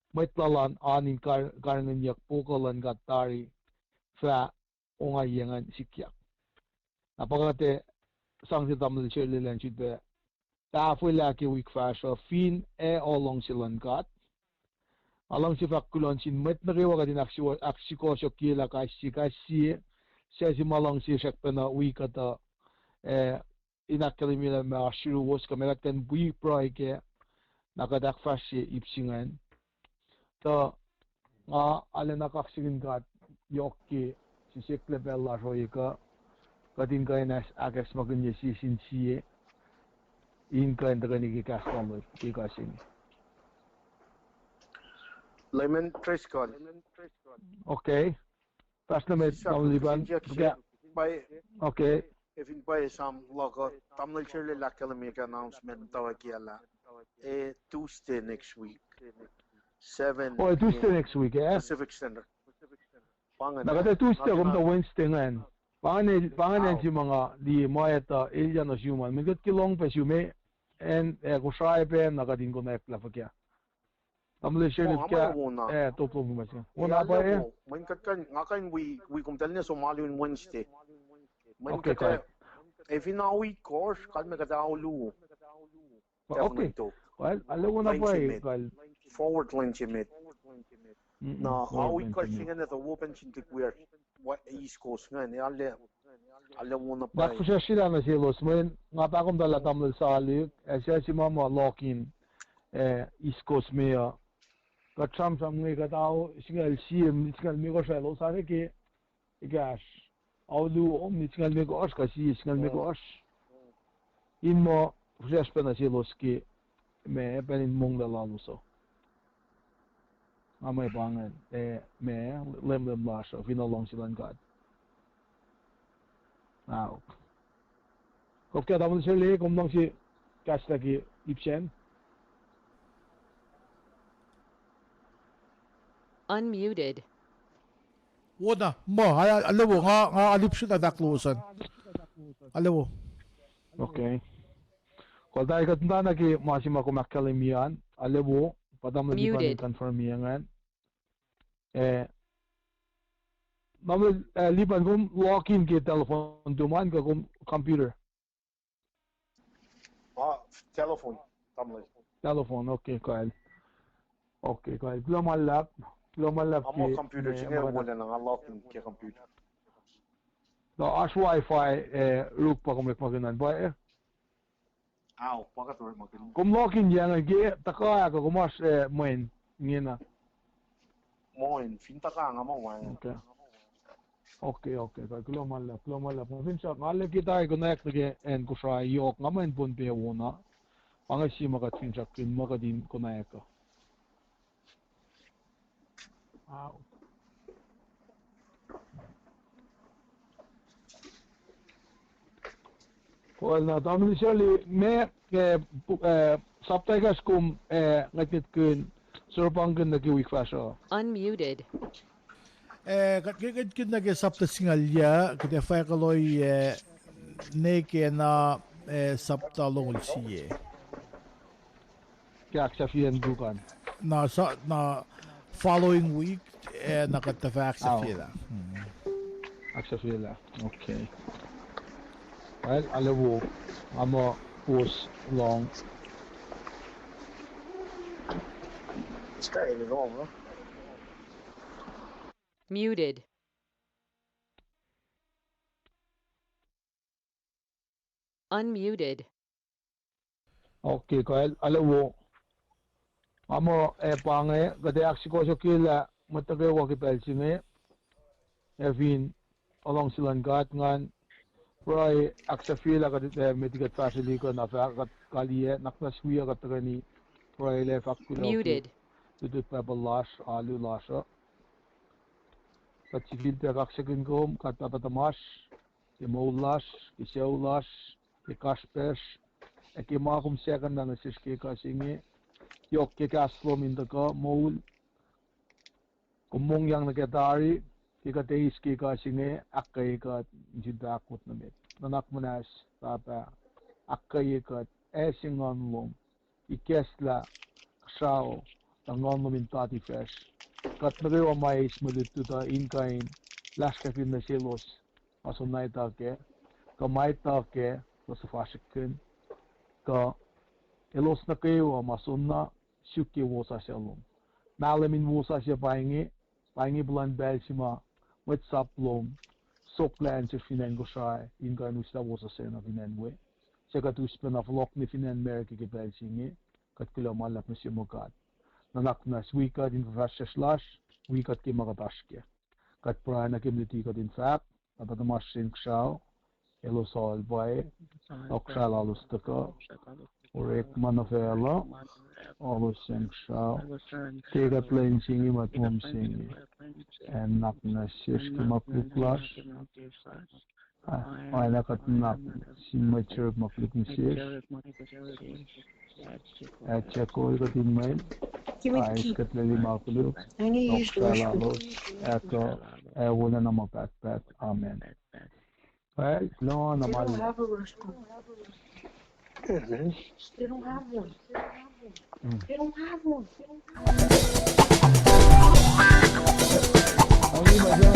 Maitlalan anin enenuyuck pukalan gatari fa ungayengan sikyak. Napakate sang si tamle shirlilan chidbe tafula ki week fasha fin olong silan kat along si Faclu sin met na rewa kadin aksiko shokila kasi siya si malang si srihkasrak na week ata inakkalemye la maashiru was kamerakan bui pray ke nakadak fashi ipsingan to nga alena kaksigin kat yohk ki si siklepel la roika kadin kainas agas maganya si sinsiye in kain tagani ki kastommer ki kasing Leum Christ God. okay pas na met tamliban okay If in by some logo, tamle shirle la akkalemye announcement Mutawaukiyen Tuesday next week. 7 oh Tuesday next week Pacific Standard. Nakata Tuesday kum ta Wednesday ngan panganen si mga di moeta iyen os human migot kilong pesume en ko sripen nakadin ko nacnaclah kya tamle shirle kya toplo mas Una ba man kan ngakan we kumtelne Somali on Wednesday. Man ka if in a week course kan me kata ulu. Okay. Well, alam ko na ba forward lunch mit. Na how we coaching in the open chin we're what East Coast nga ni alam mo na pa. Bakso sila na silos men nga pa akong dala tamle salik siya si mama lock-in East Coast me ka sam ngi ka tao singal singal mi ko sa lo sare ki igas aulu singal mi ko ka singal mi ko in mo srihkasrak na silos ki me penin mong dalaluso amay pangan me Leum lasha finalong silan kat now kop kaya tamle shirle kumnong si kasta ki ipsen Unmuted. Wona mo alawo nga alipsyon na daklusan. Alawo. okay kol dahil katanda na ki masima ko akkalemye alawo padam lagi pa Muted. confirm yan namin lipan kung walk-in ke telephone duman ka kung computer. Telephone. Tamlay. Telephone, okay, Kyle. Okay, Kyle. Lumweyucklac Amo computer singa wala nang unlocking ke computer. No, as Wi-Fi ruk pa kung magmaginan ba Aw, pagkator magin. Kung locking yan ge taka ka kumas moin ngina. Moin, finta ka nga mo wan. Okay, Kyle. Lumweyucklac. Finsa ngale kita connect ge en kusai yohk ngamen pun pe wona. Pangasi magat finsa kin magadin connect ka. Well, na dan Shirley me subtitles kum ngakit kun surpangin na kiwik fasho. Unmuted. Kat nage sapta singalya kete Faclu neke na sapta longul siye. Kaya Saflaiyen bukan. Na following week nakatafak sa fila. Saflaiyen. Okay. Well, alawo amo push long. It's kind of wrong, huh? Muted. Unmuted. Okay, Kyle, alawo amo pange gade aksiko so kila matage wa kipelsinge evin along silan gat ngan Roy aksafila kat metigat fasili ko na kat kaliye naknaswiya kat gani Roy le Faclu Muted. Tudut pebble lash alu lasha kat sigil te aksagin ko kat papatamash ki moul lash ki sew lash ki kashpesh ki makum second na srihkasrak singe yohk ke kaslom indaka moul kumong yang nakatari Kika teis kika singe akkai kat jidakut namit. Nanak munas papa akkai kat singon lom. Ikesla ksao tangon lumin tati fresh. Kat nagawa mais malutlut inkain laskafin na silos. Masunay take. Kamay take masafasikin. Ka elos na kayo masunna syuki wosa siya lom. Nalamin wosa siya paingi bulan bel sima Mwet Leum Soklan to finan gosai inge nusta wosa sena finanwe. Saka tuspen of lock ni finan merke gebel singe kat Lumweyucklac na simukat. Nanaknas wikat in slash wikat ki magataske. Kat prana kimliti kat in Saap atatamas sin ksao elo sol boy Tokosrai Lal Urek manafela alus sin ksao Tega plain singe matum singe. En nacnaclah ki makluklas ayna katnak simmature makluknisis cheko ikatin mail ay katlali makluk Tokosrai Lal eko wala na mapat amen. Well, no namal. They don't have a restaurant. They don't have one. They don't have one. Ang iba dyan,